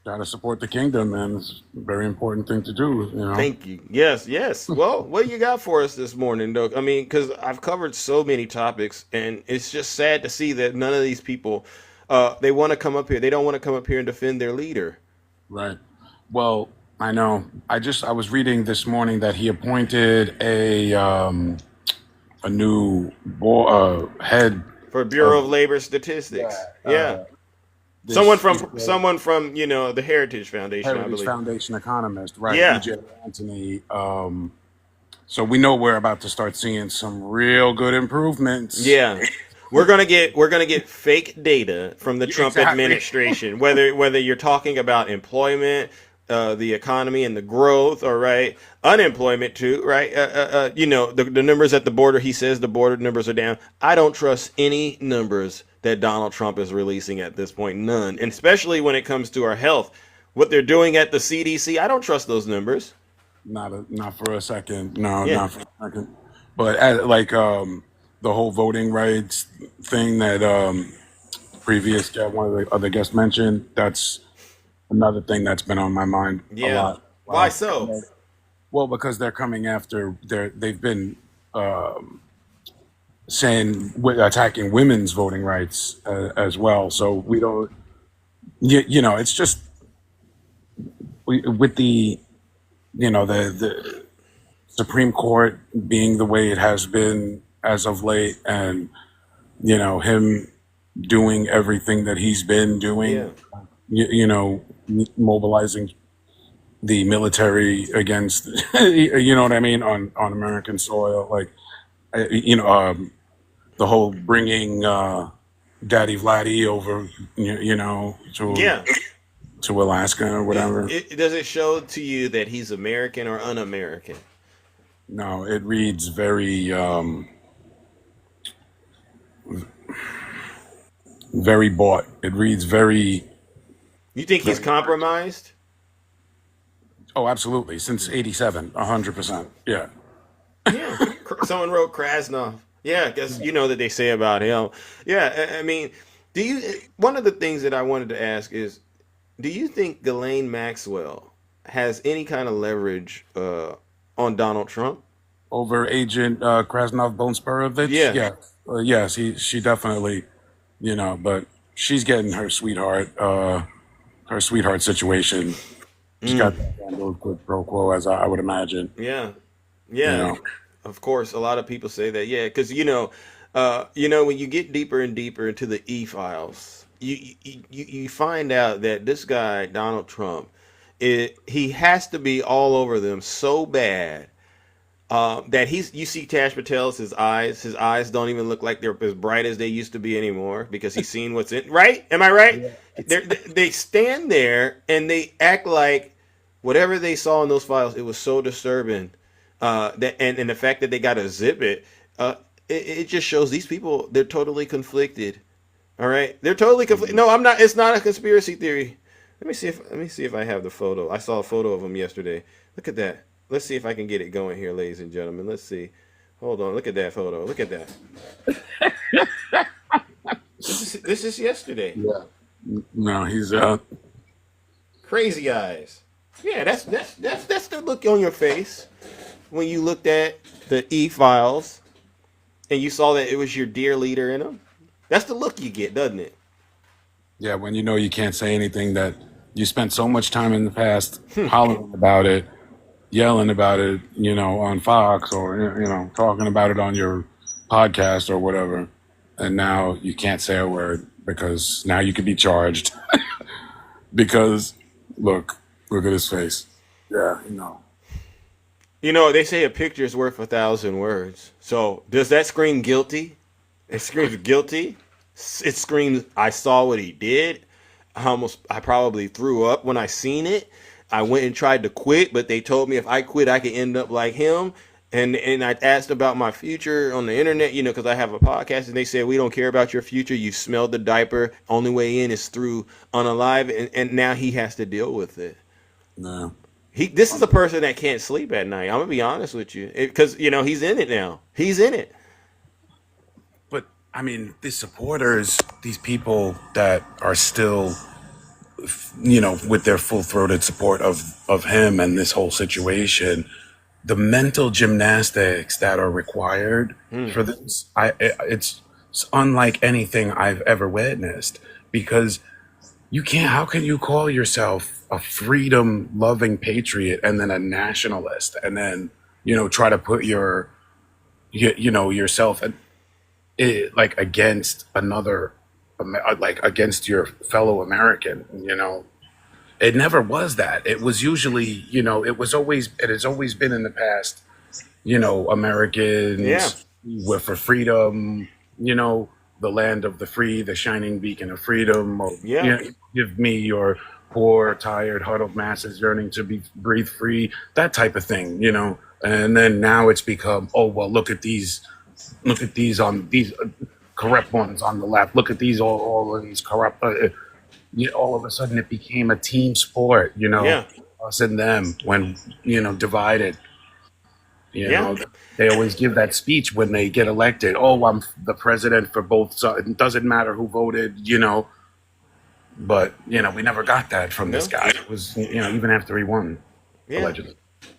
gotta support the kingdom, and it's a very important thing to do. Thank you. Yes, yes. Well, what you got for us this morning, Doug? I mean, because I've covered so many topics, and it's just sad to see that none of these people, they want to come up here. They don't want to come up here and defend their leader. Right. Well, I know. I was reading this morning that he appointed a new head For Bureau of of Labor Statistics. Yeah. this Someone from the Heritage Foundation, I Heritage believe. Foundation economist, right? Yeah. EJ Anthony. So we know we're about to start seeing some real good improvements. Yeah. We're gonna get fake data from the Trump Exactly. administration, whether you're talking about employment, the economy and the growth, or right unemployment too, right? The numbers at the border. He says the border numbers are down. I don't trust any numbers that Donald Trump is releasing at this point, none, and especially when it comes to our health. What they're doing at the CDC, I don't trust those numbers. Not for a second. No, Yeah. not for a second. But the whole voting rights thing that one of the other guests mentioned, that's another thing that's been on my mind a Yeah. lot. Why so? Well, because they're coming after they've been attacking women's voting rights as well. So we don't, it's just with the the Supreme Court being the way it has been as of late, and him doing everything that he's been doing, mobilizing the military against, what I mean, on American soil, like, the whole bringing Daddy Vladdy over, to Alaska or whatever. Does it show to you that he's American or un-American? No, it reads very, very bought. It reads very. You think he's compromised? Oh, absolutely. Since '87, 100%. Yeah. Yeah. Someone wrote Krasnov. Yeah, because you know that they say about him. Yeah, I mean, one of the things that I wanted to ask is, do you think Ghislaine Maxwell has any kind of leverage on Donald Trump? Over Agent Krasnov Bonespirovich? Yeah. Yes, she definitely, but she's getting her sweetheart situation. She's got that handled quid pro quo, as I would imagine. Yeah. Of course, a lot of people say that. Yeah, because when you get deeper and deeper into the e-files, you find out that this guy Donald Trump, he has to be all over them so bad that you see Tash Patel's his eyes don't even look like they're as bright as they used to be anymore, because he's seen what's in, right? Am I right? Yeah. They stand there and they act like whatever they saw in those files, it was so disturbing. And the fact that they got to zip it, it just shows these people, they're totally conflicted. All right, they're totally conflicted. No, I'm not. It's not a conspiracy theory. Let me see if I have the photo. I saw a photo of them yesterday. Look at that. Let's see if I can get it going here, ladies and gentlemen. Let's see. Hold on. Look at that photo. Look at that. This is yesterday. Yeah. No, he's crazy eyes. Yeah, that's the look on your face when you looked at the e-files and you saw that it was your dear leader in them. That's the look you get, doesn't it? Yeah, when you can't say anything, that you spent so much time in the past hollering about it, yelling about it, on Fox, or, talking about it on your podcast or whatever. And now you can't say a word because now you could be charged. Because look at his face. Yeah, they say a picture is worth 1,000 words. So does that scream guilty? It screams guilty. It screams, I saw what he did. I probably threw up when I seen it. I went and tried to quit, but they told me if I quit, I could end up like him. And I asked about my future on the internet, because I have a podcast, and they said, we don't care about your future. You smelled the diaper. Only way in is through unalive. And now he has to deal with it. No. This is a person that can't sleep at night. I'm going to be honest with you. Because, he's in it now. He's in it. But, I mean, the supporters, these people that are still, with their full-throated support of him and this whole situation, the mental gymnastics that are required for this, it's unlike anything I've ever witnessed. Because how can you call yourself a freedom-loving patriot and then a nationalist, and then, try to put yourself like against another, like against your fellow American, It never was that. It was usually, it has always been in the past Americans, we're for freedom, the land of the free, the shining beacon of freedom. Or, give me your poor, tired, huddled masses yearning to breathe free, that type of thing, And then now it's become, oh, well, look at these on these corrupt ones on the left. Look at these, all of these corrupt. All of a sudden it became a team sport, us and them when, divided. They always give that speech when they get elected. Oh, I'm the president for both sides. It doesn't matter who voted, But, we never got that from this guy. It was, even after he won, allegedly.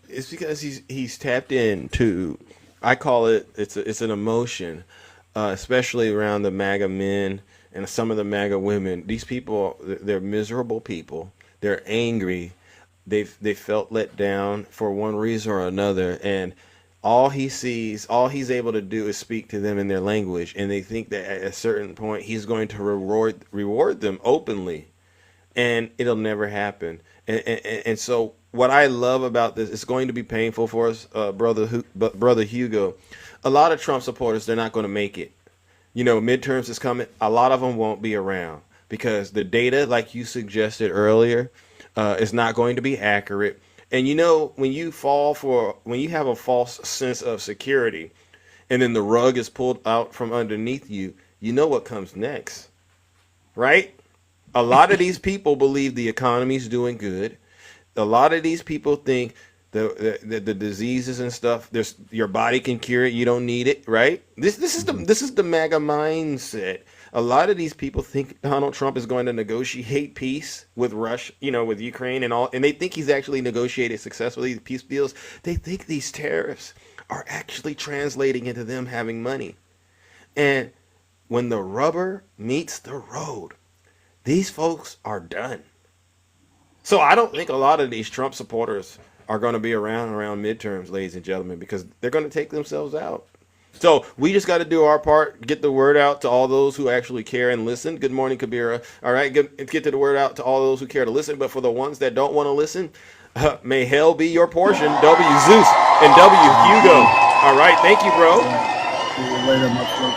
It's because he's tapped into, I call it's an emotion, especially around the MAGA men and some of the MAGA women. These people, they're miserable people. They're angry. They felt let down for one reason or another, and all he's able to do is speak to them in their language, and they think that at a certain point he's going to reward them openly, and it'll never happen. And so what I love about this, it's going to be painful for us, brother Hugo. A lot of Trump supporters, they're not going to make it. Midterms is coming. A lot of them won't be around because the data, like you suggested earlier, is not going to be accurate. And when you have a false sense of security and then the rug is pulled out from underneath you, you know what comes next, right? A lot of these people believe the economy's doing good. A lot of these people think the diseases and stuff, your body can cure it. You don't need it, right? This is the MAGA mindset. A lot of these people think Donald Trump is going to negotiate peace with Russia, with Ukraine and all, and they think he's actually negotiated successfully peace deals. They think these tariffs are actually translating into them having money. And when the rubber meets the road, these folks are done. So I don't think a lot of these Trump supporters are going to be around midterms, ladies and gentlemen, because they're going to take themselves out. So we just got to do our part, get the word out to all those who actually care and listen. Good morning, Kabira. All right, get the word out to all those who care to listen. But for the ones that don't want to listen, may hell be your portion. W. Zeus and W. Hugo. All right, thank you, bro. See you later. Much love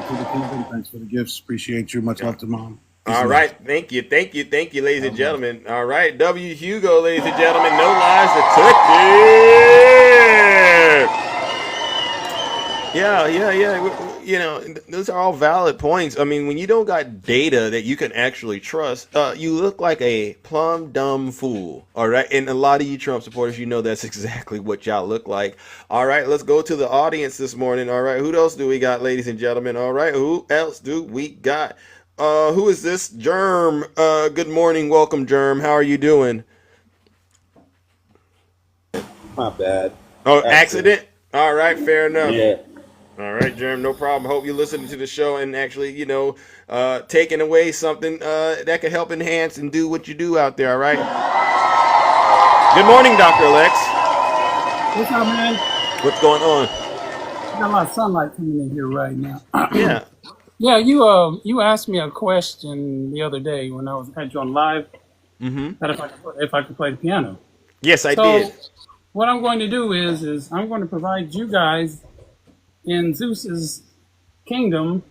to the kingdom. Thanks for the gifts. Appreciate you. Much love to mom. All right, thank you, ladies and gentlemen. All right, W. Hugo, ladies and gentlemen, no lies detected. Yeah. Those are all valid points. I mean, when you don't got data that you can actually trust, you look like a plumb dumb fool. All right, and a lot of you Trump supporters, that's exactly what y'all look like. All right, let's go to the audience this morning. All right, who else do we got, ladies and gentlemen? All right, who else do we got? Who is this? Germ. Good morning. Welcome, Germ. How are you doing? Not bad. Oh, accident? All right, fair enough. Yeah. All right, Germ, no problem. Hope you're listening to the show and actually, taking away something that can help enhance and do what you do out there, all right? Good morning, Dr. Alex. What's up, man? What's going on? Got a lot of sunlight coming in here right now. Yeah. Yeah, you asked me a question the other day when I had you on live. Mm-hmm. That if I could play the piano. Yes, I did. What I'm going to do is I'm going to provide you guys in Zeus's kingdom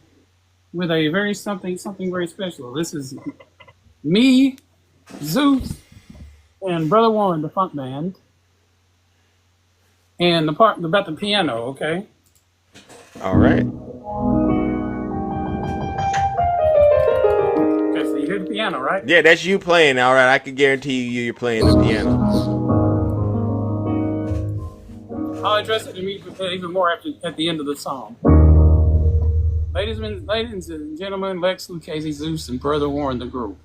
with a something very special. This is me, Zeus, and Brother Warren, the funk band, and the part about the piano. Okay. All right. So you hear the piano, right? Yeah, that's you playing. All right, I can guarantee you're playing the piano. I'll address it even more at the end of the song. Ladies and gentlemen, Lex, Lucchese, Zeus, and Brother Warren, the group.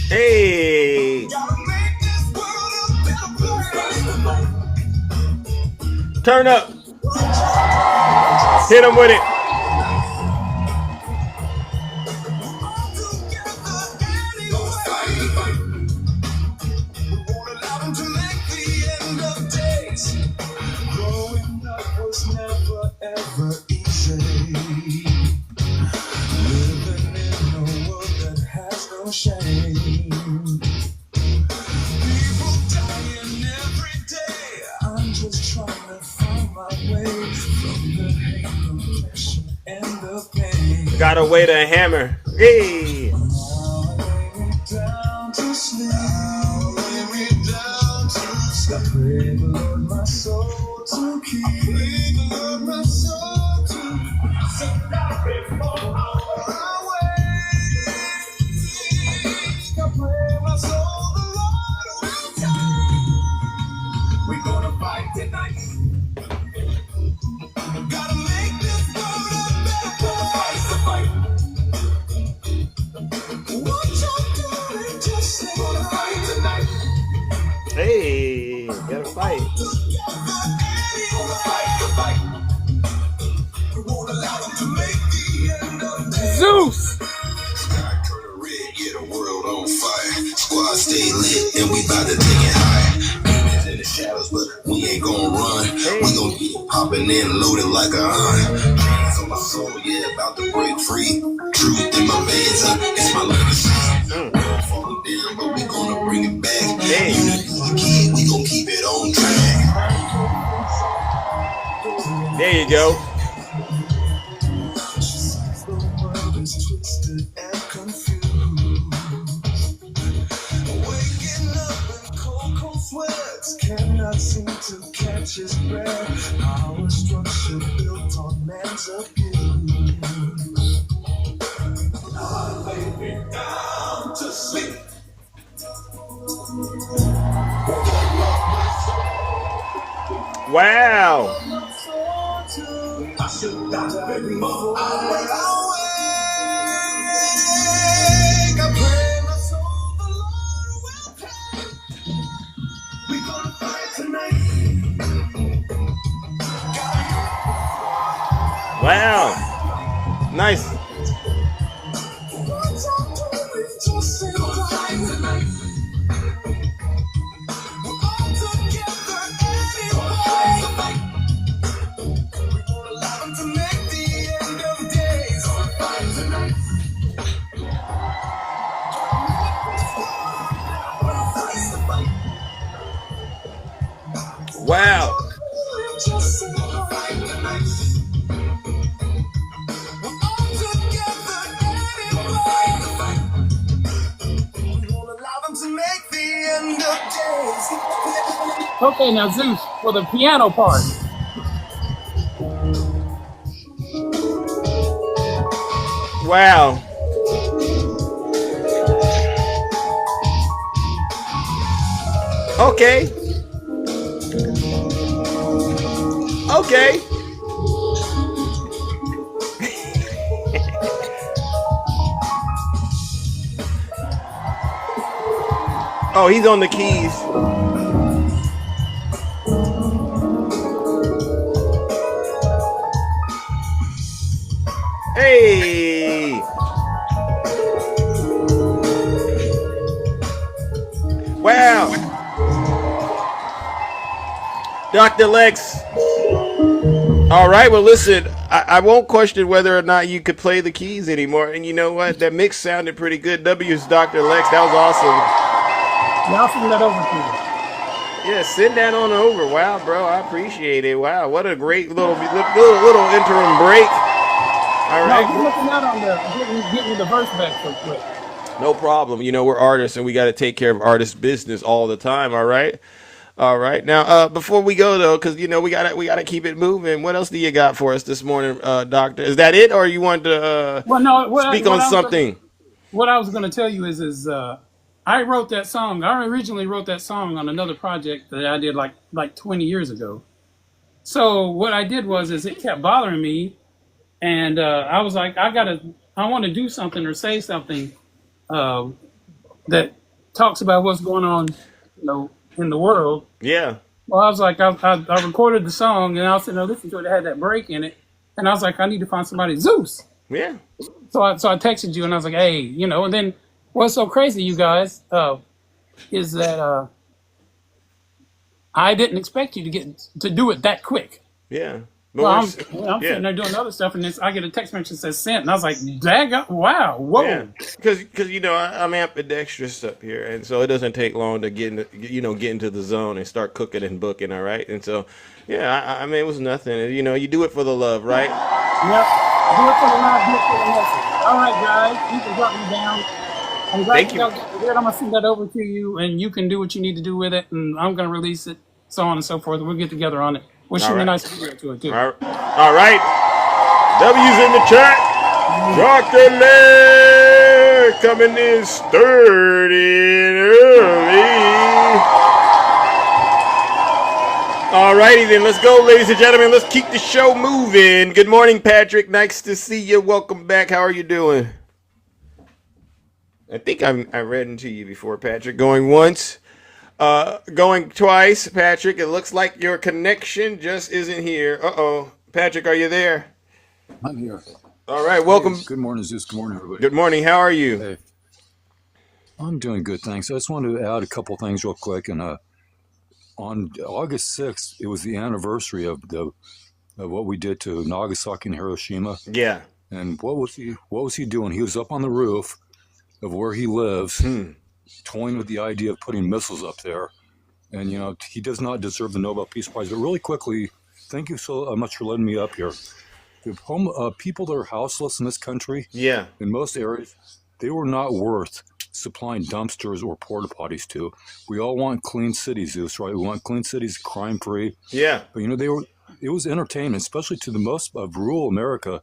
Hey! Turn up. Hit him with it. no shame. People dying every day. I'm just trying to find my way from the hate, the pressure, and the pain. Gotta wait a hammer. Hey. Down to sleep. Lay me down to sleep. I pray the Lord my soul to keep. I pray the Lord my soul to sit down before I wake. I pray my soul the Lord will take. We gonna fight tonight. Gotta make this world a better place to fight. What y'all doing? Just say gonna fight tonight. Hey, gotta fight. Gonna fight the fight. We won't allow them to make the end of day. Zeus. Sky turn red, yeah, the world on fire. Squad stay lit, and we bout to take it higher. Demons in the shadows, but we ain't gonna run. Hey. We gon' keep popping in, loaded like a hun. Chains on my soul, yeah, about to break free. Truth in my veins, it's my legacy. World falling down, but we gonna bring it back. Hey. Kid, we gon' keep it on track. There you go. The world is twisted and confused. Waking up in cold sweats, cannot seem to catch his breath. Our structure built on man's abuse. I lay me down to sleep. Wow. I should die before I wake. I pray my soul the Lord will take. We gonna fight tonight. Wow. Nice. What y'all doing? Just say gonna fight tonight. We're all together anyway. We won't allow them to make the end of days. Gonna fight tonight. Wow. Just say gonna fight tonight. We're all together anyway. We won't allow them to make the end of days. Okay, now Zeus for the piano part. Wow. Okay. Okay. Oh, he's on the keys. Hey. Wow. Dr. Lex. All right, well, listen, I won't question whether or not you could play the keys anymore. And you know what? That mix sounded pretty good. W's Dr. Lex. That was awesome. Now send that over to you. Yeah, send that on over. Wow, bro, I appreciate it. Wow, what a great little interim break. All right. No, you're looking out on the getting the verse back so quick. No problem. You know, we're artists and we got to take care of artist business all the time. All right. All right. Now, before we go though, because you know we gotta keep it moving. What else do you got for us this morning, Doctor? Is that it, or you want to Well, no. speak on something? What I was going to tell you is I wrote that song. I originally wrote that song on another project that I did like 20 years ago. So what I did was it kept bothering me, and I was like, I want to do something or say something that talks about what's going on, in the world. Yeah. Well, I was like, I recorded the song, and I was sitting there listening to it. It had that break in it, and I was like, I need to find somebody. Zeus. Yeah. So I texted you, and I was like, hey, and then what's so crazy, you guys, is that I didn't expect you to do it that quick. Yeah. But Well, we're, I'm yeah. sitting there doing other stuff, and I get a text message that says sent, and I was like, "Dag, wow, whoa!" Yeah, because I'm ambidextrous up here, and so it doesn't take long to get into the zone and start cooking and booking. All right, and so yeah, I mean it was nothing. You do it for the love, right? Yep. Do it for the love, do it for the message. All right, guys, you can drop me down. I'm glad Thank you you. guys got it. I'm gonna send that over to you, and you can do what you need to do with it, and I'm gonna release it, so on and so forth. We'll get together on it. We'll shoot me a nice video to it too. All right. W's in the chat. Dr. Lair coming in sturdy and early. All righty then, let's go, ladies and gentlemen. Let's keep the show moving. Good morning, Patrick. Nice to see you. Welcome back. How are you doing? I think I read into you before, Patrick. Going once, going twice, Patrick. It looks like your connection just isn't here. Uh-oh. Patrick, are you there? I'm here. All right, welcome. Hey, good morning, Zeus. Good morning, everybody. Good morning. How are you? Hey. I'm doing good, thanks. I just wanted to add a couple things real quick. And on August 6th, it was the anniversary of what we did to Nagasaki and Hiroshima. Yeah. And what was he doing? He was up on the roof of where he lives, toying with the idea of putting missiles up there. And he does not deserve the Nobel Peace Prize. But really quickly, thank you so much for letting me up here. The people that are houseless in this country, in most areas, they were not worth supplying dumpsters or porta potties to. We all want clean cities, Zeus, right? We want clean cities, crime-free. Yeah. But it was entertainment, especially to the most of rural America.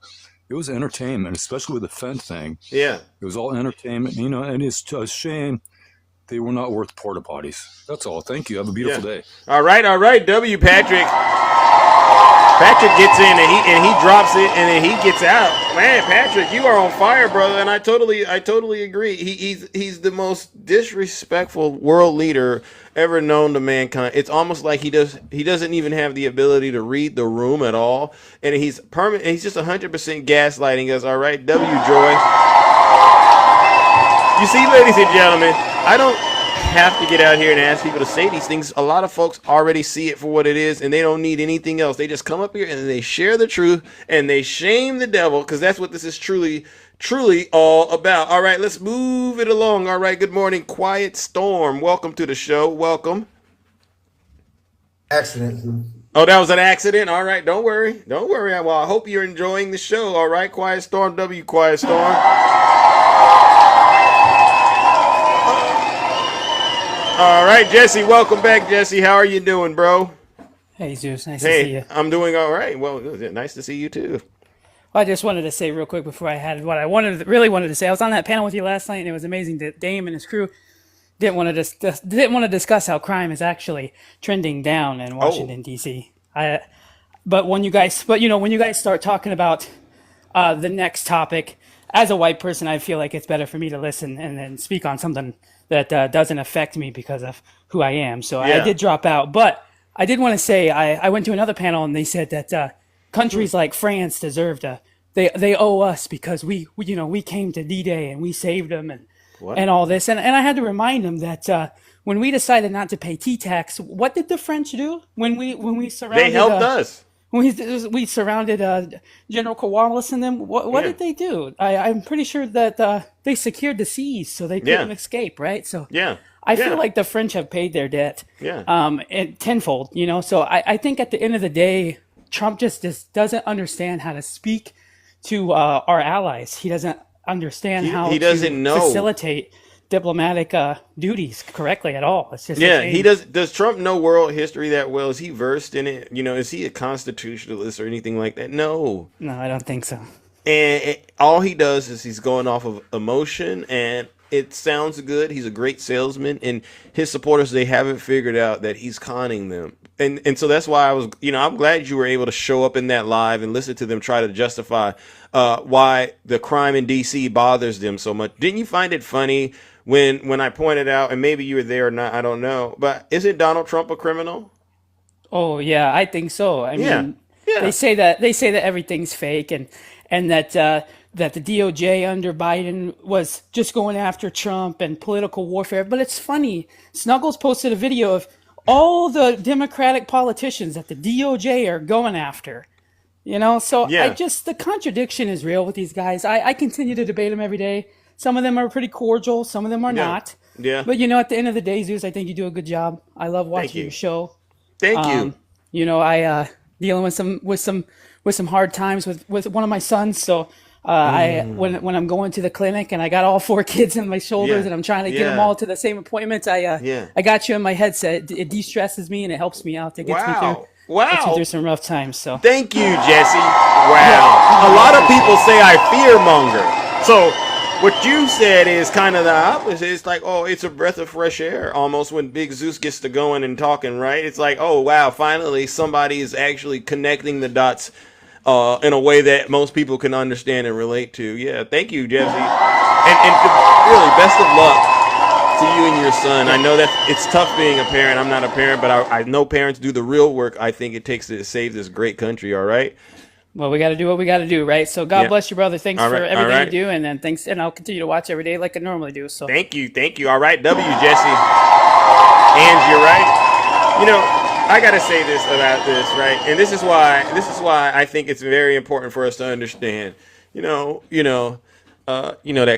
It was entertainment, especially with the Fent thing. Yeah. It was all entertainment, and it's a shame they were not worth porta potties. That's all. Thank you. Have a beautiful day. All right. W, Patrick. Patrick gets in and he drops it and then he gets out. Man, Patrick, you are on fire, brother. And I totally agree. He's the most disrespectful world leader ever known to mankind. It's almost like he doesn't even have the ability to read the room at all. And he's just 100% gaslighting us. All right, W, Joy. You see, ladies and gentlemen, I don't have to get out here and ask people to say these things. A lot of folks already see it for what it is and they don't need anything else. They just come up here and they share the truth and they shame the devil, because that's what this is truly all about. All right, let's move it along. All right, good morning, Quiet Storm. Welcome to the show. Welcome. Accident. Oh, that was an accident? All right, don't worry. Well, I hope you're enjoying the show. All right, Quiet Storm. W, Quiet Storm. All right, Jesse, welcome back, Jesse. How are you doing, bro? Hey, Zeus, nice to see you. I'm doing all right. Well, nice to see you, too. Well, I just wanted to say real quick before I had what I really wanted to say. I was on that panel with you last night, and it was amazing that Dame and his crew didn't want to discuss how crime is actually trending down in Washington, D.C. But when you guys start talking about the next topic, as a white person, I feel like it's better for me to listen and then speak on something that doesn't affect me because of who I am. So I did drop out. But I did want to say I went to another panel and they said that countries like France deserve they owe us because we came to D-Day and we saved them and all this. And I had to remind them that when we decided not to pay T-tax, what did the French do when we surrounded? They helped us. When we surrounded General Cornwallis and them, what did they do? I'm pretty sure that they secured the seas so they couldn't escape, right? So I feel like the French have paid their debt and tenfold, So I think at the end of the day, Trump just doesn't understand how to speak to our allies. He doesn't understand how he doesn't know facilitate diplomatic duties correctly at all. It's just he does. Does Trump know world history that well? Is he versed in it? Is he a constitutionalist or anything like that? No, I don't think so. And all he does is he's going off of emotion, and it sounds good. He's a great salesman, and his supporters, they haven't figured out that he's conning them. And so that's why I was, I'm glad you were able to show up in that live and listen to them try to justify why the crime in D.C. bothers them so much. Didn't you find it funny when I pointed out, and maybe you were there or not, I don't know, but isn't Donald Trump a criminal? Oh yeah, I think so. I mean, they say that everything's fake and that the DOJ under Biden was just going after Trump and political warfare. But it's funny. Snuggles posted a video of all the Democratic politicians that the DOJ are going after. You know, so Yeah. the contradiction is real with these guys. I continue to debate them every day. Some of them are pretty cordial, some of them are Yeah. not. Yeah. But at the end of the day, Zeus, I think you do a good job. I love Thank watching you. your show. Thank you. I dealing with some hard times with one of my sons. So when I'm going to the clinic and I got all 4 kids on my shoulders Yeah. and I'm trying to get them Yeah. all to the same appointments, Yeah. I got you in my headset. It de-stresses me and it helps me out. It gets me through. Wow. Gets me through some rough times. So Thank you, Jesse. Wow. A lot of people say I fear monger. So what you said is kind of the opposite. It's like, oh, it's a breath of fresh air almost when Big Zeus gets to going and talking, right? It's like, oh, wow, finally somebody is actually connecting the dots in a way that most people can understand and relate to. Yeah, thank you, Jesse. And really, best of luck to you and your son. I know that it's tough being a parent. I'm not a parent, but I know parents do the real work I think it takes to save this great country, all right? well, we got to do what we got to do, right? So God bless you, brother. Thanks All right, for everything all right. you do, and then thanks, and I'll continue to watch every day like I normally do. So Thank you. All right, W, Jesse. And you're right. I gotta say this about this, right? And this is why I think it's very important for us to understand. That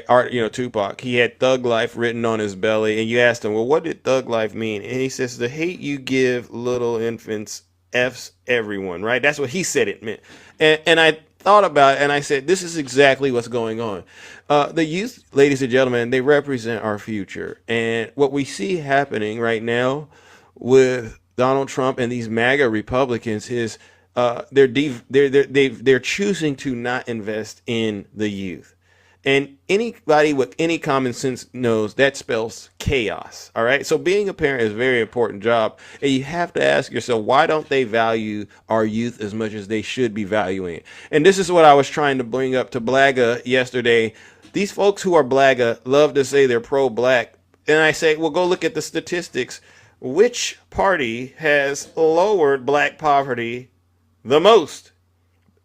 art, Tupac, he had Thug Life written on his belly, and you asked him, well, what did Thug Life mean? And he says, the hate you give little infants F's everyone, right? That's what he said it meant. And I thought about it, and I said, this is exactly what's going on. The youth, ladies and gentlemen, they represent our future. And what we see happening right now with Donald Trump and these MAGA Republicans is they're choosing to not invest in the youth. And anybody with any common sense knows that spells chaos. All right. So being a parent is a very important job. And you have to ask yourself, why don't they value our youth as much as they should be valuing it? And this is what I was trying to bring up to Blaga yesterday. These folks who are Blaga love to say they're pro-black. And I say, well, go look at the statistics. Which party has lowered black poverty the most?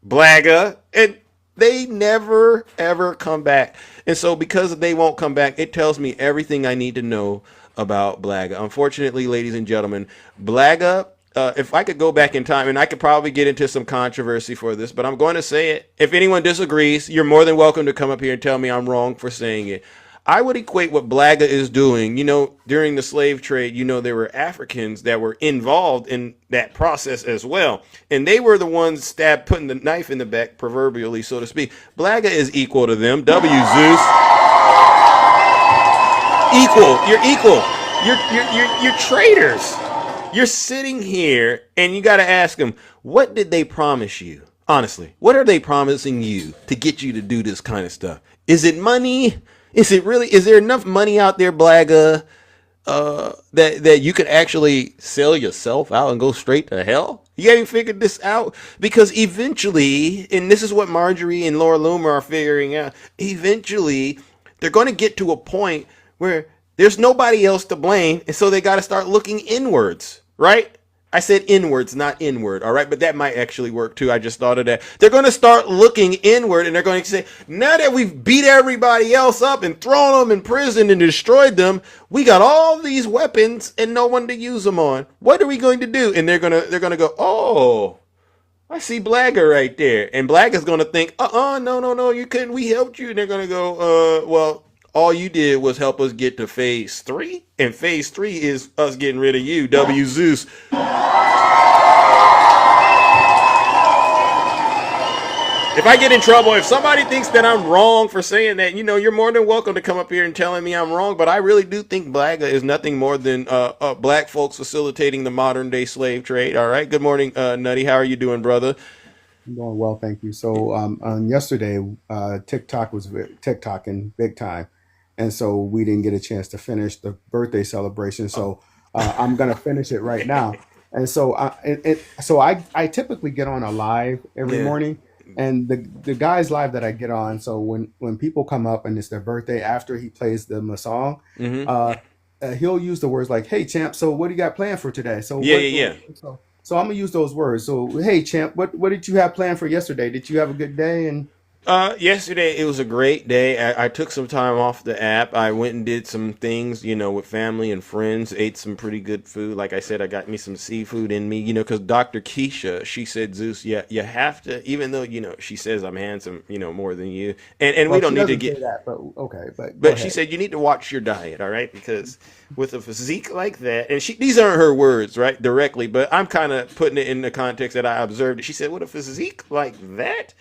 Blaga. And they never, ever come back. And so because they won't come back, it tells me everything I need to know about Blaga. Unfortunately, ladies and gentlemen, Blaga, if I could go back in time, and I could probably get into some controversy for this, but I'm going to say it. If anyone disagrees, you're more than welcome to come up here and tell me I'm wrong for saying it. I would equate what Blaga is doing. During the slave trade, there were Africans that were involved in that process as well. And they were the ones putting the knife in the back, proverbially, so to speak. Blaga is equal to them. W, Zeus. Equal. You're equal. You're traitors. You're sitting here and you got to ask them, what did they promise you? Honestly, what are they promising you to get you to do this kind of stuff? Is it money? Is there enough money out there, Blaga, that you could actually sell yourself out and go straight to hell? You haven't figured this out? Because eventually, and this is what Marjorie and Laura Loomer are figuring out, eventually they're going to get to a point where there's nobody else to blame, and so they got to start looking inwards, right? I said inwards, not inward, all right? But that might actually work too. I just thought of that. They're going to start looking inward, and they're going to say, now that we've beat everybody else up and thrown them in prison and destroyed them, we got all these weapons and no one to use them on. What are we going to do? And they're going to go, oh, I see Blaga right there. And Blaga's going to think, no, you couldn't. We helped you. And they're going to go, well, all you did was help us get to phase 3. And phase 3 is us getting rid of you, W. Zeus. If I get in trouble, if somebody thinks that I'm wrong for saying that, you're more than welcome to come up here and telling me I'm wrong. But I really do think Blaga is nothing more than black folks facilitating the modern day slave trade. All right. Good morning, Nutty. How are you doing, brother? I'm doing well, thank you. So on yesterday, TikTok was TikToking big time. And so we didn't get a chance to finish the birthday celebration. So I'm going to finish it right now. And so I typically get on a live every morning. And the guys live that I get on, so when people come up and it's their birthday, after he plays them a song, he'll use the words like, "Hey champ, so what do you got planned for today?" So So I'm gonna use those words. So hey champ, what did you have planned for yesterday? Did you have a good day? And Yesterday it was a great day. I took some time off the app. I went and did some things, with family and friends. Ate some pretty good food. Like I said, I got me some seafood in me, because Dr. Keisha, she said, Zeus, yeah, you have to, even though, she says I'm handsome, more than you. And we Well, don't she need to doesn't say get, that, but okay, but go but she ahead. said you need to watch your diet, all right? Because with a physique like that, and these aren't her words, right, directly, but I'm kind of putting it in the context that I observed. She said, with a physique like that,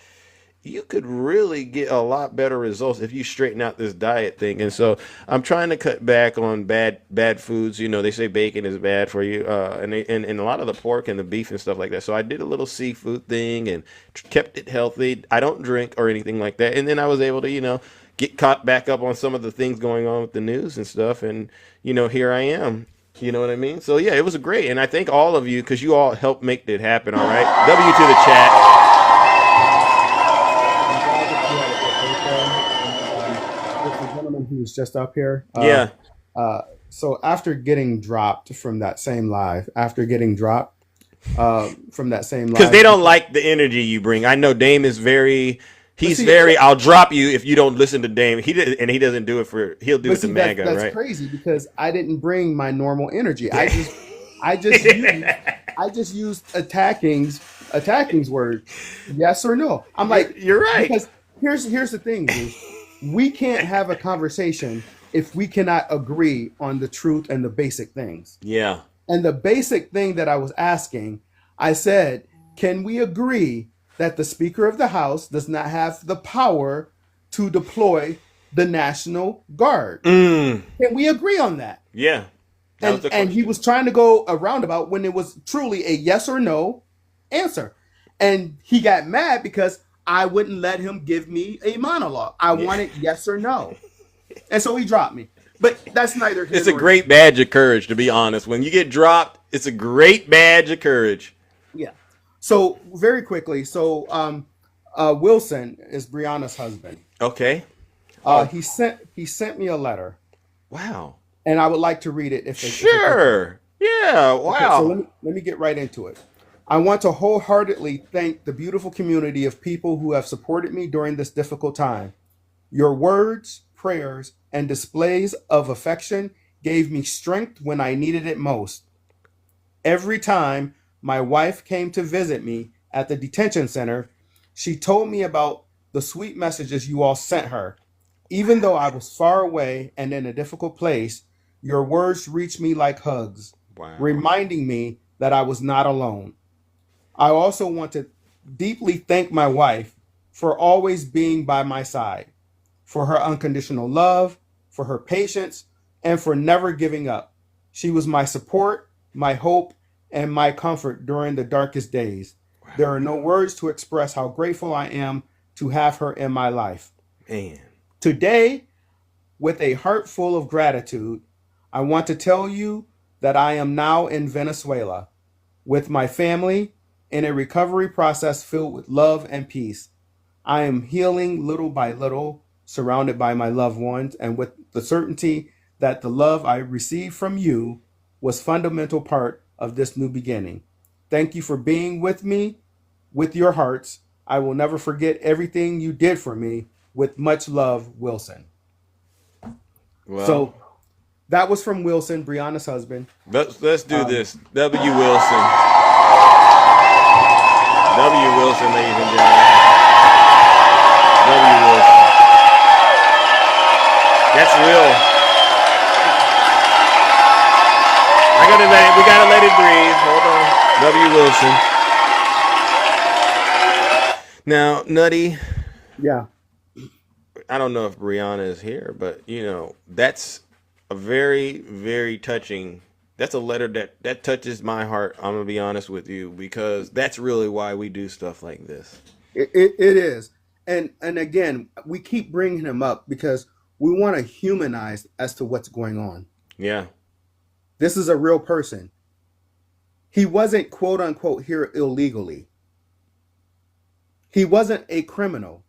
you could really get a lot better results if you straighten out this diet thing. And so I'm trying to cut back on bad foods. They say bacon is bad for you, and a lot of the pork and the beef and stuff like that. So I did a little seafood thing and kept it healthy. I don't drink or anything like that. And then I was able to, get caught back up on some of the things going on with the news and stuff. And here I am. You know what I mean? So yeah, it was great, and I thank all of you because you all helped make it happen. All right, W to the chat. I'm glad that you had a good birthday. With the gentleman who was just up here. Yeah. So after getting dropped from that same live, from that same live, because they don't like the energy you bring. I know Dame is very. He's see, very. I'll drop you if you don't listen to Dame. He did, and he doesn't do it for. He'll do it to MAGA, that's right? crazy because I didn't bring my normal energy. I just used attacking's word, yes or no. I'm like, you're right. Because here's the thing, dude. We can't have a conversation if we cannot agree on the truth and the basic things. Yeah. And the basic thing that I was asking, I said, can we agree that the Speaker of the House does not have the power to deploy the National Guard? Can we agree on that? Yeah. And he was trying to go a roundabout when it was truly a yes or no answer. And he got mad because I wouldn't let him give me a monologue. I wanted yes or no. And so he dropped me. But that's neither here It's a nor great badge of courage, to be honest. When you get dropped, it's a great badge of courage. Yeah. So very quickly, Wilson is Brianna's husband. Okay. He sent me a letter. Wow. And I would like to read it if they Sure. Yeah. Wow. Okay, so let me get right into it. I want to wholeheartedly thank the beautiful community of people who have supported me during this difficult time. Your words, prayers, and displays of affection gave me strength when I needed it most. Every time my wife came to visit me at the detention center, she told me about the sweet messages you all sent her. Even though I was far away and in a difficult place, your words reached me like hugs, reminding me that I was not alone. I also want to deeply thank my wife for always being by my side, for her unconditional love, for her patience, and for never giving up. She was my support, my hope, and my comfort during the darkest days. There are no words to express how grateful I am to have her in my life. Man. Today, with a heart full of gratitude, I want to tell you that I am now in Venezuela with my family in a recovery process filled with love and peace. I am healing little by little, surrounded by my loved ones, and with the certainty that the love I received from you was a fundamental part of this new beginning. Thank you for being with me, with your hearts. I will never forget everything you did for me. With much love, Wilson. Well, so that was from Wilson, Brianna's husband. Let's do this. W. Wilson. W. Wilson, ladies and gentlemen. W. Wilson. That's real. We gotta let it breathe. Hold on. W. Wilson. Now, Nutty. Yeah. I don't know if Brianna is here, but that's a very, very touching. That's a letter that touches my heart. I'm gonna be honest with you because that's really why we do stuff like this. It is, and again, we keep bringing him up because we want to humanize as to what's going on. Yeah, this is a real person. He wasn't quote unquote here illegally. He wasn't a criminal.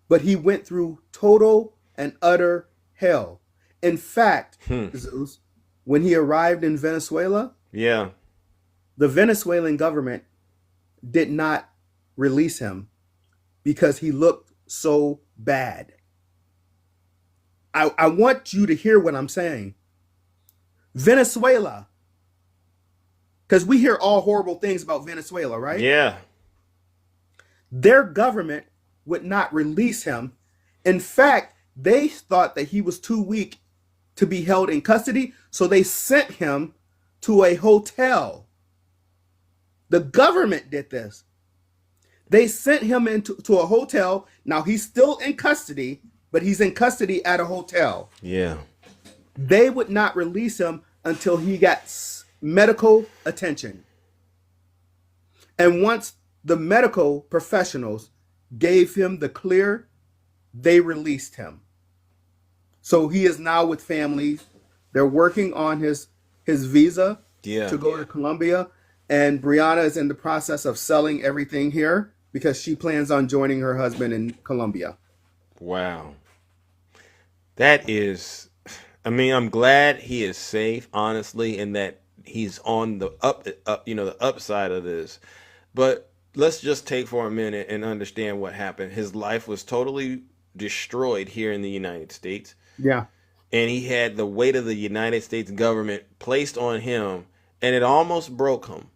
But he went through total and utter hell. In fact, Zeus, when he arrived in Venezuela, the Venezuelan government did not release him because he looked so bad. I want you to hear what I'm saying. Venezuela, because we hear all horrible things about Venezuela, right? Yeah. Their government would not release him. In fact, they thought that he was too weak to be held in custody, so they sent him to a hotel. The government did this. They sent him into a hotel. Now he's still in custody, but he's in custody at a hotel. Yeah. They would not release him until he got medical attention. And once the medical professionals gave him the clear, they released him. So he is now with family. They're working on his visa to go to Colombia. And Brianna is in the process of selling everything here because she plans on joining her husband in Colombia. Wow. That is, I mean, I'm glad he is safe, honestly, and that he's on the the upside of this. But let's just take for a minute and understand what happened. His life was totally destroyed here in the United States. Yeah. And he had the weight of the United States government placed on him, and it almost broke him.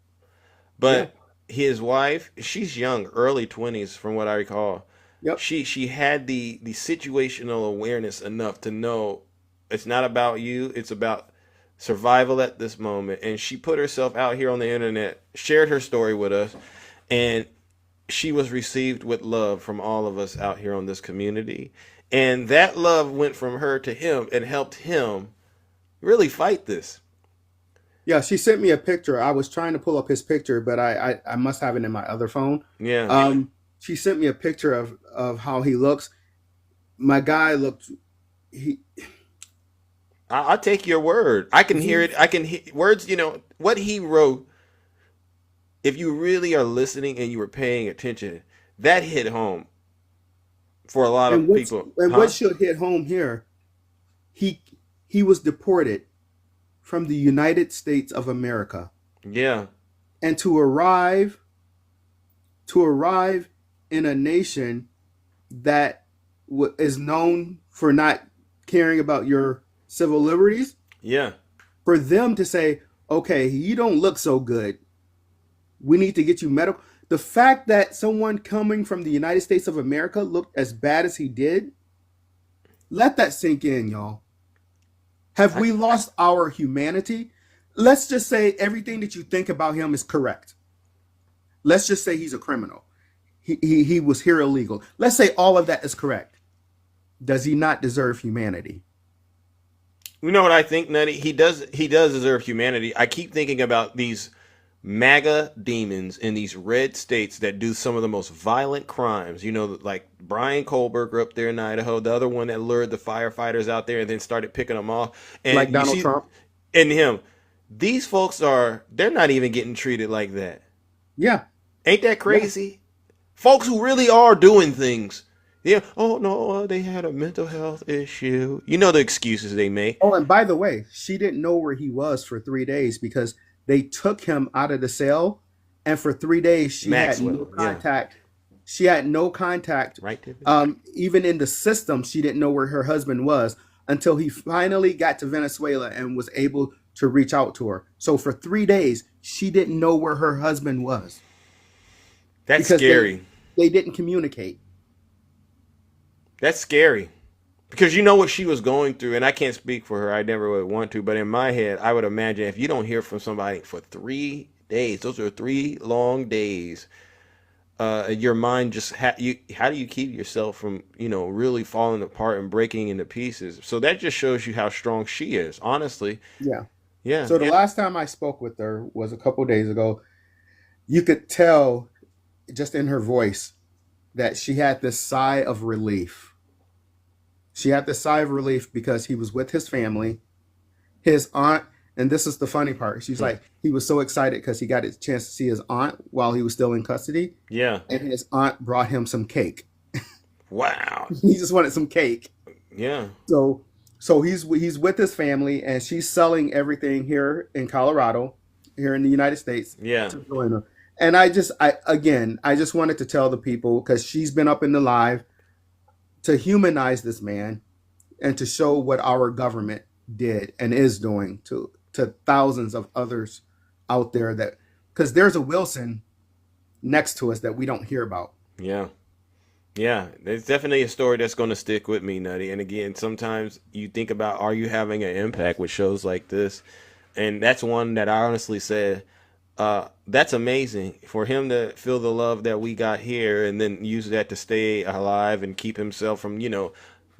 But his wife, she's young, early 20s from what I recall. Yep. She had the situational awareness enough to know it's not about you, it's about survival at this moment. And she put herself out here on the internet, shared her story with us, and she was received with love from all of us out here on this community. And that love went from her to him and helped him really fight this. Yeah, she sent me a picture. I was trying to pull up his picture, but I must have it in my other phone. Yeah. She sent me a picture of how he looks. My guy looked. I'll take your word. I can hear it. I can hear words. What he wrote. If you really are listening and you were paying attention, that hit home for a lot of people. And what should hit home here? He was deported from the United States of America. Yeah. And to arrive in a nation that is known for not caring about your civil liberties. Yeah. For them to say, okay, you don't look so good. We need to get you medical. The fact that someone coming from the United States of America looked as bad as he did, let that sink in, y'all. Have we lost our humanity? Let's just say everything that you think about him is correct. Let's just say he's a criminal. He was here illegal. Let's say all of that is correct. Does he not deserve humanity? You know what I think, Nutty? He does deserve humanity. I keep thinking about these MAGA demons in these red states that do some of the most violent crimes. Like Brian Kohlberger up there in Idaho, the other one that lured the firefighters out there and then started picking them off. And like Donald Trump. And him. These folks they're not even getting treated like that. Yeah. Ain't that crazy? Yeah. Folks who really are doing things. Yeah. Oh, no, they had a mental health issue. You know the excuses they make. Oh, and by the way, she didn't know where he was for 3 days because they took him out of the cell, and for 3 days she Maxwell, had no contact. Yeah. She had no contact. Right. Even in the system, she didn't know where her husband was until he finally got to Venezuela and was able to reach out to her. So for 3 days, she didn't know where her husband was. That's scary. They didn't communicate. That's scary. Because you know what she was going through, and I can't speak for her. I never would want to. But in my head, I would imagine if you don't hear from somebody for 3 days, those are 3 long days. Your mind just how do you keep yourself from really falling apart and breaking into pieces? So that just shows you how strong she is. Honestly. Yeah. So the last time I spoke with her was a couple days ago. You could tell just in her voice that she had this sigh of relief. She had this sigh of relief because he was with his family, his aunt, and this is the funny part. She's like, he was so excited because he got a chance to see his aunt while he was still in custody. Yeah. And his aunt brought him some cake. Wow. He just wanted some cake. Yeah. So he's with his family, and she's selling everything here in Colorado, here in the United States. Yeah. To join her. And I just wanted to tell the people, because she's been up in the live, to humanize this man and to show what our government did and is doing to thousands of others out there, that because there's a Wilson next to us that we don't hear about. Yeah. Yeah, there's definitely a story that's going to stick with me, Nutty. And again, sometimes you think about, are you having an impact with shows like this? And that's one that I honestly said, that's amazing for him to feel the love that we got here and then use that to stay alive and keep himself from,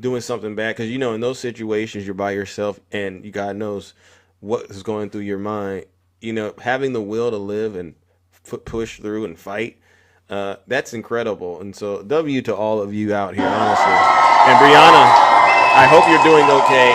doing something bad. Because, in those situations, you're by yourself and God knows what is going through your mind. Having the will to live and push through and fight. That's incredible. And so W to all of you out here, honestly. And Brianna, I hope you're doing okay.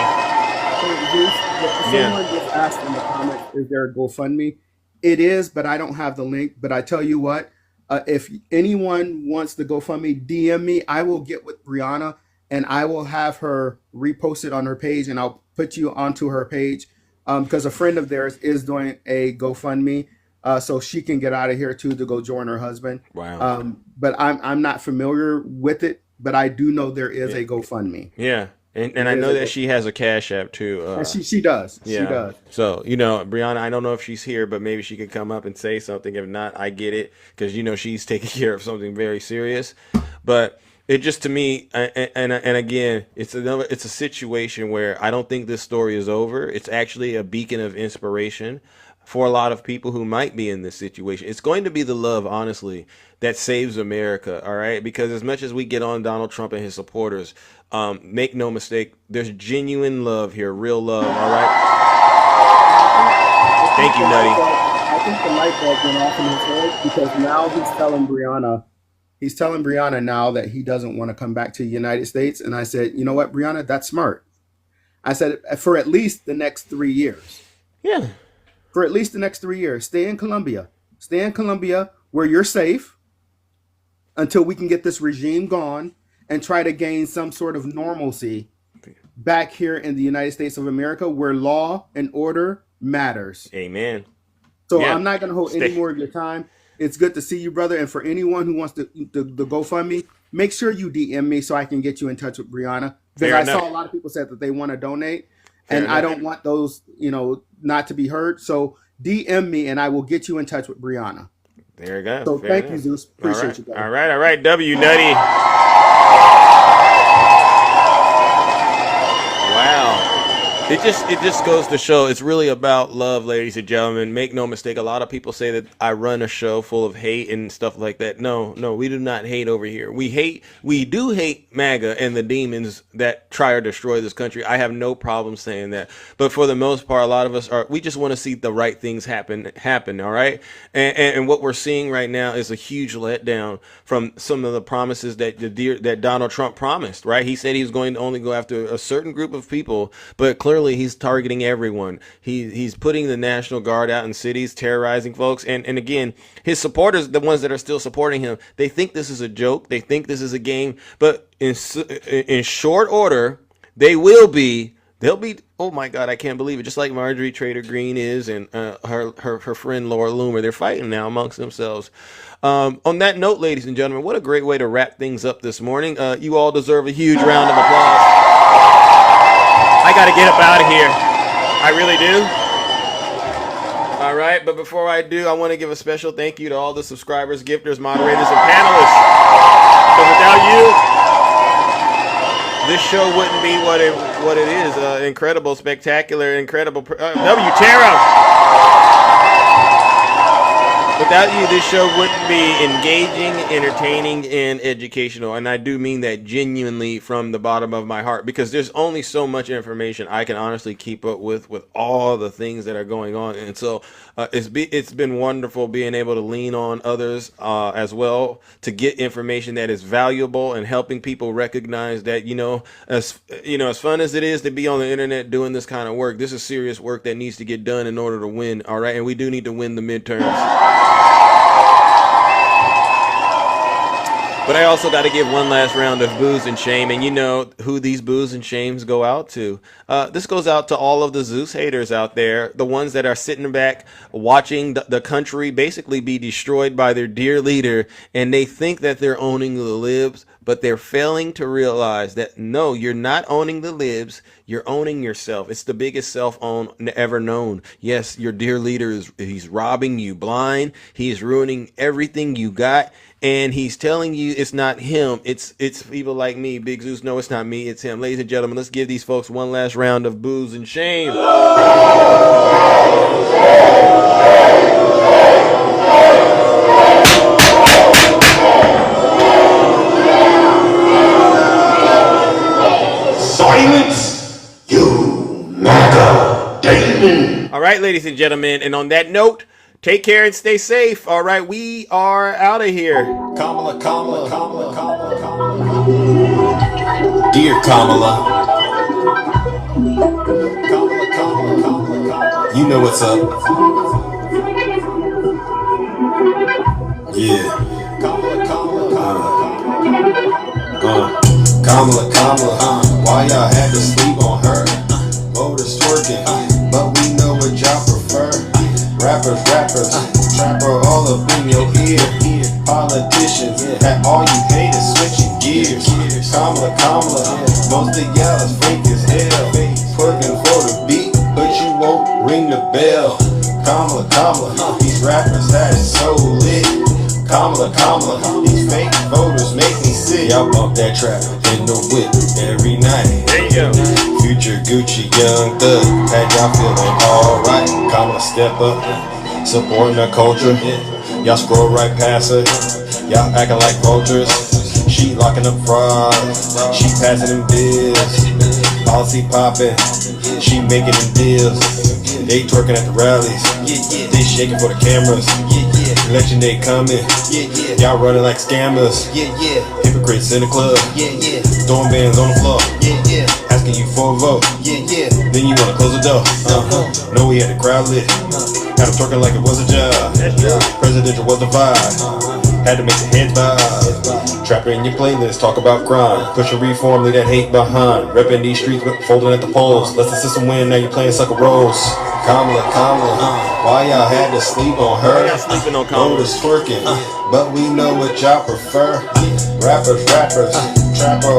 Someone just asked in the comments, is there a GoFundMe? It is, but I don't have the link. But I tell you what, if anyone wants the GoFundMe, DM me. I will get with Brianna and I will have her repost it on her page, and I'll put you onto her page, because a friend of theirs is doing a GoFundMe. So she can get out of here too to go join her husband. Wow. But I'm not familiar with it, but I do know there is a GoFundMe. Yeah. And I know that she has a Cash App too. And she does. Yeah. She does. So, Brianna, I don't know if she's here, but maybe she could come up and say something. If not, I get it, because, she's taking care of something very serious. But it just, to me, and again, it's a situation where I don't think this story is over. It's actually a beacon of inspiration for a lot of people who might be in this situation. It's going to be the love, honestly, that saves America, all right? Because as much as we get on Donald Trump and his supporters, make no mistake, there's genuine love here, real love, all right? Thank you, Nutty. I think the light bulb went off in his head, because now he's telling Brianna now that he doesn't want to come back to the United States. And I said, you know what, Brianna, that's smart. I said, for at least the next 3 years. Yeah. For at least the next 3 years. Stay in Colombia. Stay in Colombia where you're safe until we can get this regime gone and try to gain some sort of normalcy back here in the United States of America, where law and order matters. Amen. So yeah. I'm not going to hold any more of your time. It's good to see you, brother. And for anyone who wants the GoFundMe, make sure you DM me so I can get you in touch with Brianna. Because saw a lot of people said that they want to donate. And I don't want those, not to be heard. So DM me and I will get you in touch with Brianna. There you go. So thank you, Zeus. Appreciate you guys. All right. W, Nutty. Wow. It just goes to show it's really about love, ladies and gentlemen. Make no mistake, a lot of people say that I run a show full of hate and stuff like that. No, we do not hate over here. We do hate MAGA and the demons that try to destroy this country. I have no problem saying that. But for the most part, a lot of us we just want to see the right things happen, all right? And what we're seeing right now is a huge letdown from some of the promises that Donald Trump promised, right? He said he was going to only go after a certain group of people, but clearly he's targeting everyone. He's putting the National Guard out in cities, terrorizing folks. And again, his supporters, the ones that are still supporting him, they think this is a joke. They think this is a game. But in short order, they'll be, oh my God, I can't believe it. Just like Marjorie Trader Greene is and her friend Laura Loomer, they're fighting now amongst themselves. On that note, ladies and gentlemen, what a great way to wrap things up this morning. You all deserve a huge round of applause. I got to get up out of here. I really do. All right, but before I do, I want to give a special thank you to all the subscribers, gifters, moderators, and panelists. Because without you, this show wouldn't be what it is. Incredible, spectacular, incredible. W. Tara. Without you, this show wouldn't be engaging, entertaining, and educational. And I do mean that genuinely from the bottom of my heart, because there's only so much information I can honestly keep up with all the things that are going on. And so it's been wonderful being able to lean on others as well to get information that is valuable and helping people recognize that, as fun as it is to be on the internet doing this kind of work, this is serious work that needs to get done in order to win. All right. And we do need to win the midterms. But I also got to give one last round of boos and shame, and you know who these boos and shames go out to. This goes out to all of the Zeus haters out there, the ones that are sitting back watching the country basically be destroyed by their dear leader, and they think that they're owning the libs, but they're failing to realize that no, you're not owning the libs, you're owning yourself. It's the biggest self-own ever known. Yes, your dear leader he's robbing you blind, he's ruining everything you got. And he's telling you it's not him. It's people like me, Big Zeus. No, it's not me. It's him. Ladies and gentlemen, let's give these folks one last round of boos and shame. Silence, you MAGA demon. All right, ladies and gentlemen, and on that note, take care and stay safe. All right, we are out of here. Kamala. Dear Kamala. You know what's up. Yeah. Kamala. Why y'all had to sleep on her? Voters twerking, but we know what y'all prefer. Rappers, trapper all up in your ear. Politicians, at all you hate is switching gears. Kamala, most of y'all is fake as hell. Twerking for the beat, but you won't ring the bell. Kamala, these rappers that is so lit. Kamala, these fake voters make me sick. Y'all bump that trap in the whip every night. There you go. Future Gucci, young thug, had y'all feeling alright. Kamala step up, supporting the culture. Y'all scroll right past her, y'all acting like vultures. She locking up fraud, she passing them bills. Policy popping, she making them deals. They twerking at the rallies, they shaking for the cameras. Election day coming, y'all running like scammers. Hypocrites in the club, throwing bands on the floor, asking you for a vote. Then you wanna close the door. No, we had the crowd lit, had them twerking like it was a job. Presidential was the vibe, had to make the heads bow. Trapper in your playlist, talk about crime. Pushing reform, leave that hate behind. Repping these streets, folding at the polls. Let the system win, now you playing sucker roles. Kamala, why y'all had to sleep on her? Why y'all sleeping on Kamala? Voters twerking, but we know what y'all prefer. Rappers, trapper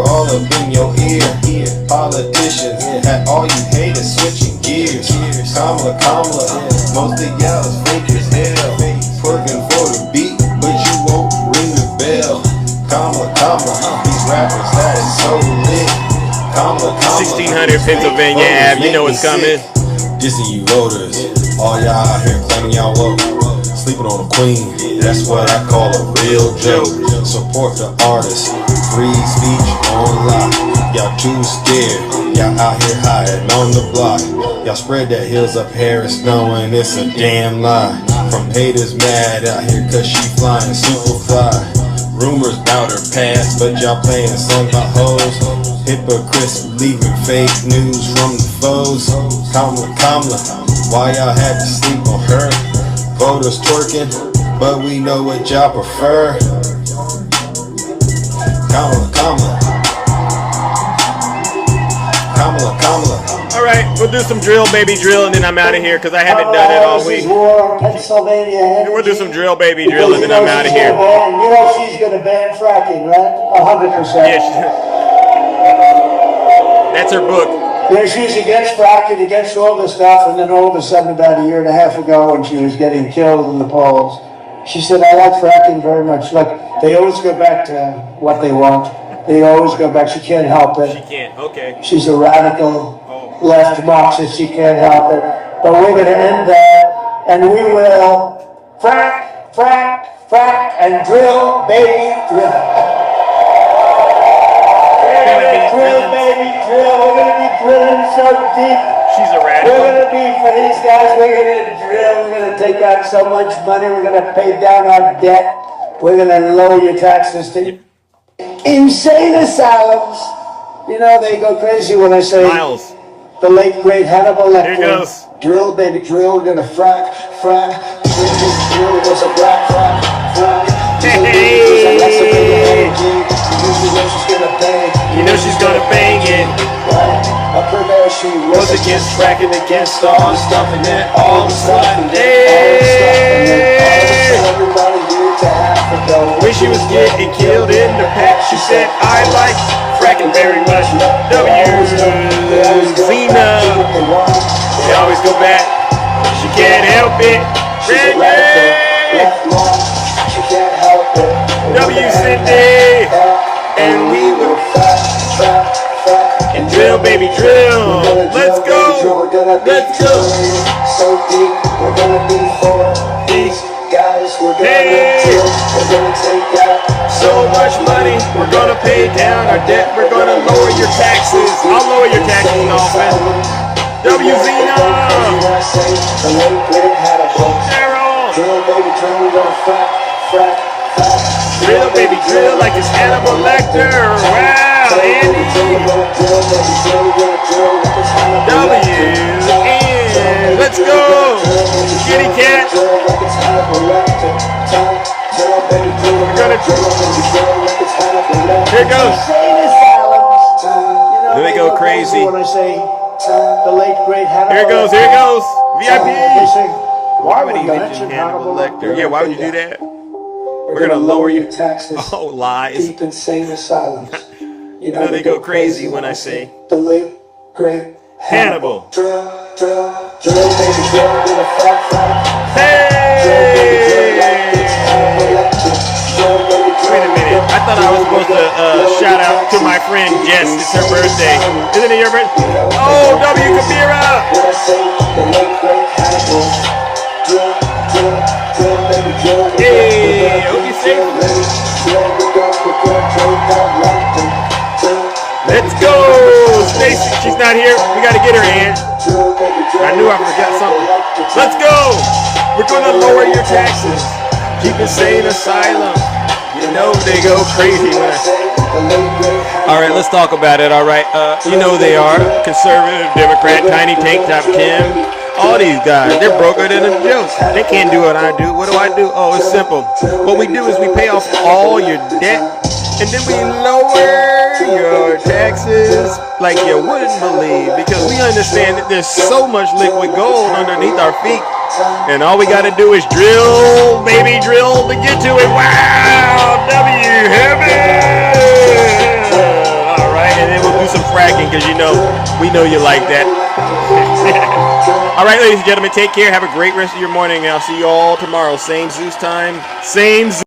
all up in your ear. Politicians, at all you hate is switching gears. Kamala, most of y'all is fake as hell. Twerking for the beat, but you won't ring the bell. Kamala, these rappers that is so lit. Kamala, 1600 Pennsylvania Ave, you know what's coming. Dissing you voters, all y'all out here claiming y'all woke. Sleeping on the queen, that's what I call a real joke. Support the artists, free speech on lock. Y'all too scared, y'all out here hiding on the block. Y'all spread that Hills Up Harris knowing it's a damn lie. From haters mad out here cause she flying super fly. Rumors about her past, but y'all playing songs about hoes. Hypocrites believing fake news from the foes. Kamala, why y'all had to sleep on her? Voters twerking, but we know what y'all prefer. Kamala. All right, we'll do some drill, baby drill, and then I'm out of here because I haven't done it all week. War, Pennsylvania. We'll do some drill, baby drill, and then I'm out of here. You know she's going to ban fracking, right? 100%. Yeah, that's her book. Yeah, she's against fracking, against all this stuff, and then all of a sudden, about a year and a half ago, when she was getting killed in the polls, she said, I like fracking very much. Look, they always go back to what they want. They always go back. She can't help it. She can't, okay. She's a radical left Marxist. She can't help it. But we're going to end that, and we will frack, and drill, baby, drill. Drill, baby, drill. We're going to be drilling so deep. She's a radical. We're going to be, for these guys, we're going to drill. We're going to take out so much money. We're going to pay down our debt. We're going to lower your taxes to insane asylums. You know, they go crazy when I say Miles. The late, great Hannibal Lecter. Here it goes. Drill, baby, drill. We're going to frack. Drill, there's a frack. Hey. You know she's gonna bang it. Up her there she was against fracking, against all the stuff, and then all the stuff, and then all the stuff, and then all of a sudden everybody knew to Africa. When she was getting killed in the pack, she said, I like fracking very much. Zena. They always go back. She can't help it. She can't help it. Cindy. And we will and drill, baby, drill. Let's go. Let's go. So deep, we're gonna be for these guys. We're gonna drill. We're gonna take out so much money. We're gonna pay down our debt. We're gonna lower your taxes. I'll lower your taxes, Dolphin. Zena. Cheryl. Drill, baby, drill. We're gonna frack. Drill, baby, drill like it's Hannibal Lecter. Wow, Andy. W. Let's go. Kitty cat. We're gonna Here it goes. Here they go crazy. When I say the late great Hannibal. Here it goes. Here it goes. VIP. They say, why would he mention Hannibal Lecter? Yeah, why would you do that? We're gonna lower your taxes. Oh, lies. Deep insane asylums. You know they go crazy when I say the late great Hannibal. Drill, baby, drill, Wait a minute. I thought I was supposed to shout out to my friend Jess. It's her birthday. Isn't it your birthday? Oh, W. Kabira. Hey, okay, let's go. Stacy, she's not here. We got to get her in. I knew I forgot something. Let's go. We're going to lower your taxes. Keep insane asylum. You know they go crazy when I say. All right, let's talk about it. All right, you know they are conservative, Democrat, Tiny Tank Top Kim. All these guys, they're broker than a joke. They can't do what I do. What do I do? Oh, it's simple. What we do is we pay off all your debt, and then we lower your taxes like you wouldn't believe, because we understand that there's so much liquid gold underneath our feet, and all we got to do is drill, baby, drill to get to it. Wow, W, heaven. All right, and then we'll do some fracking, because we know you like that. All right, ladies and gentlemen, take care. Have a great rest of your morning. I'll see you all tomorrow. Same Zeus time, same Zeus.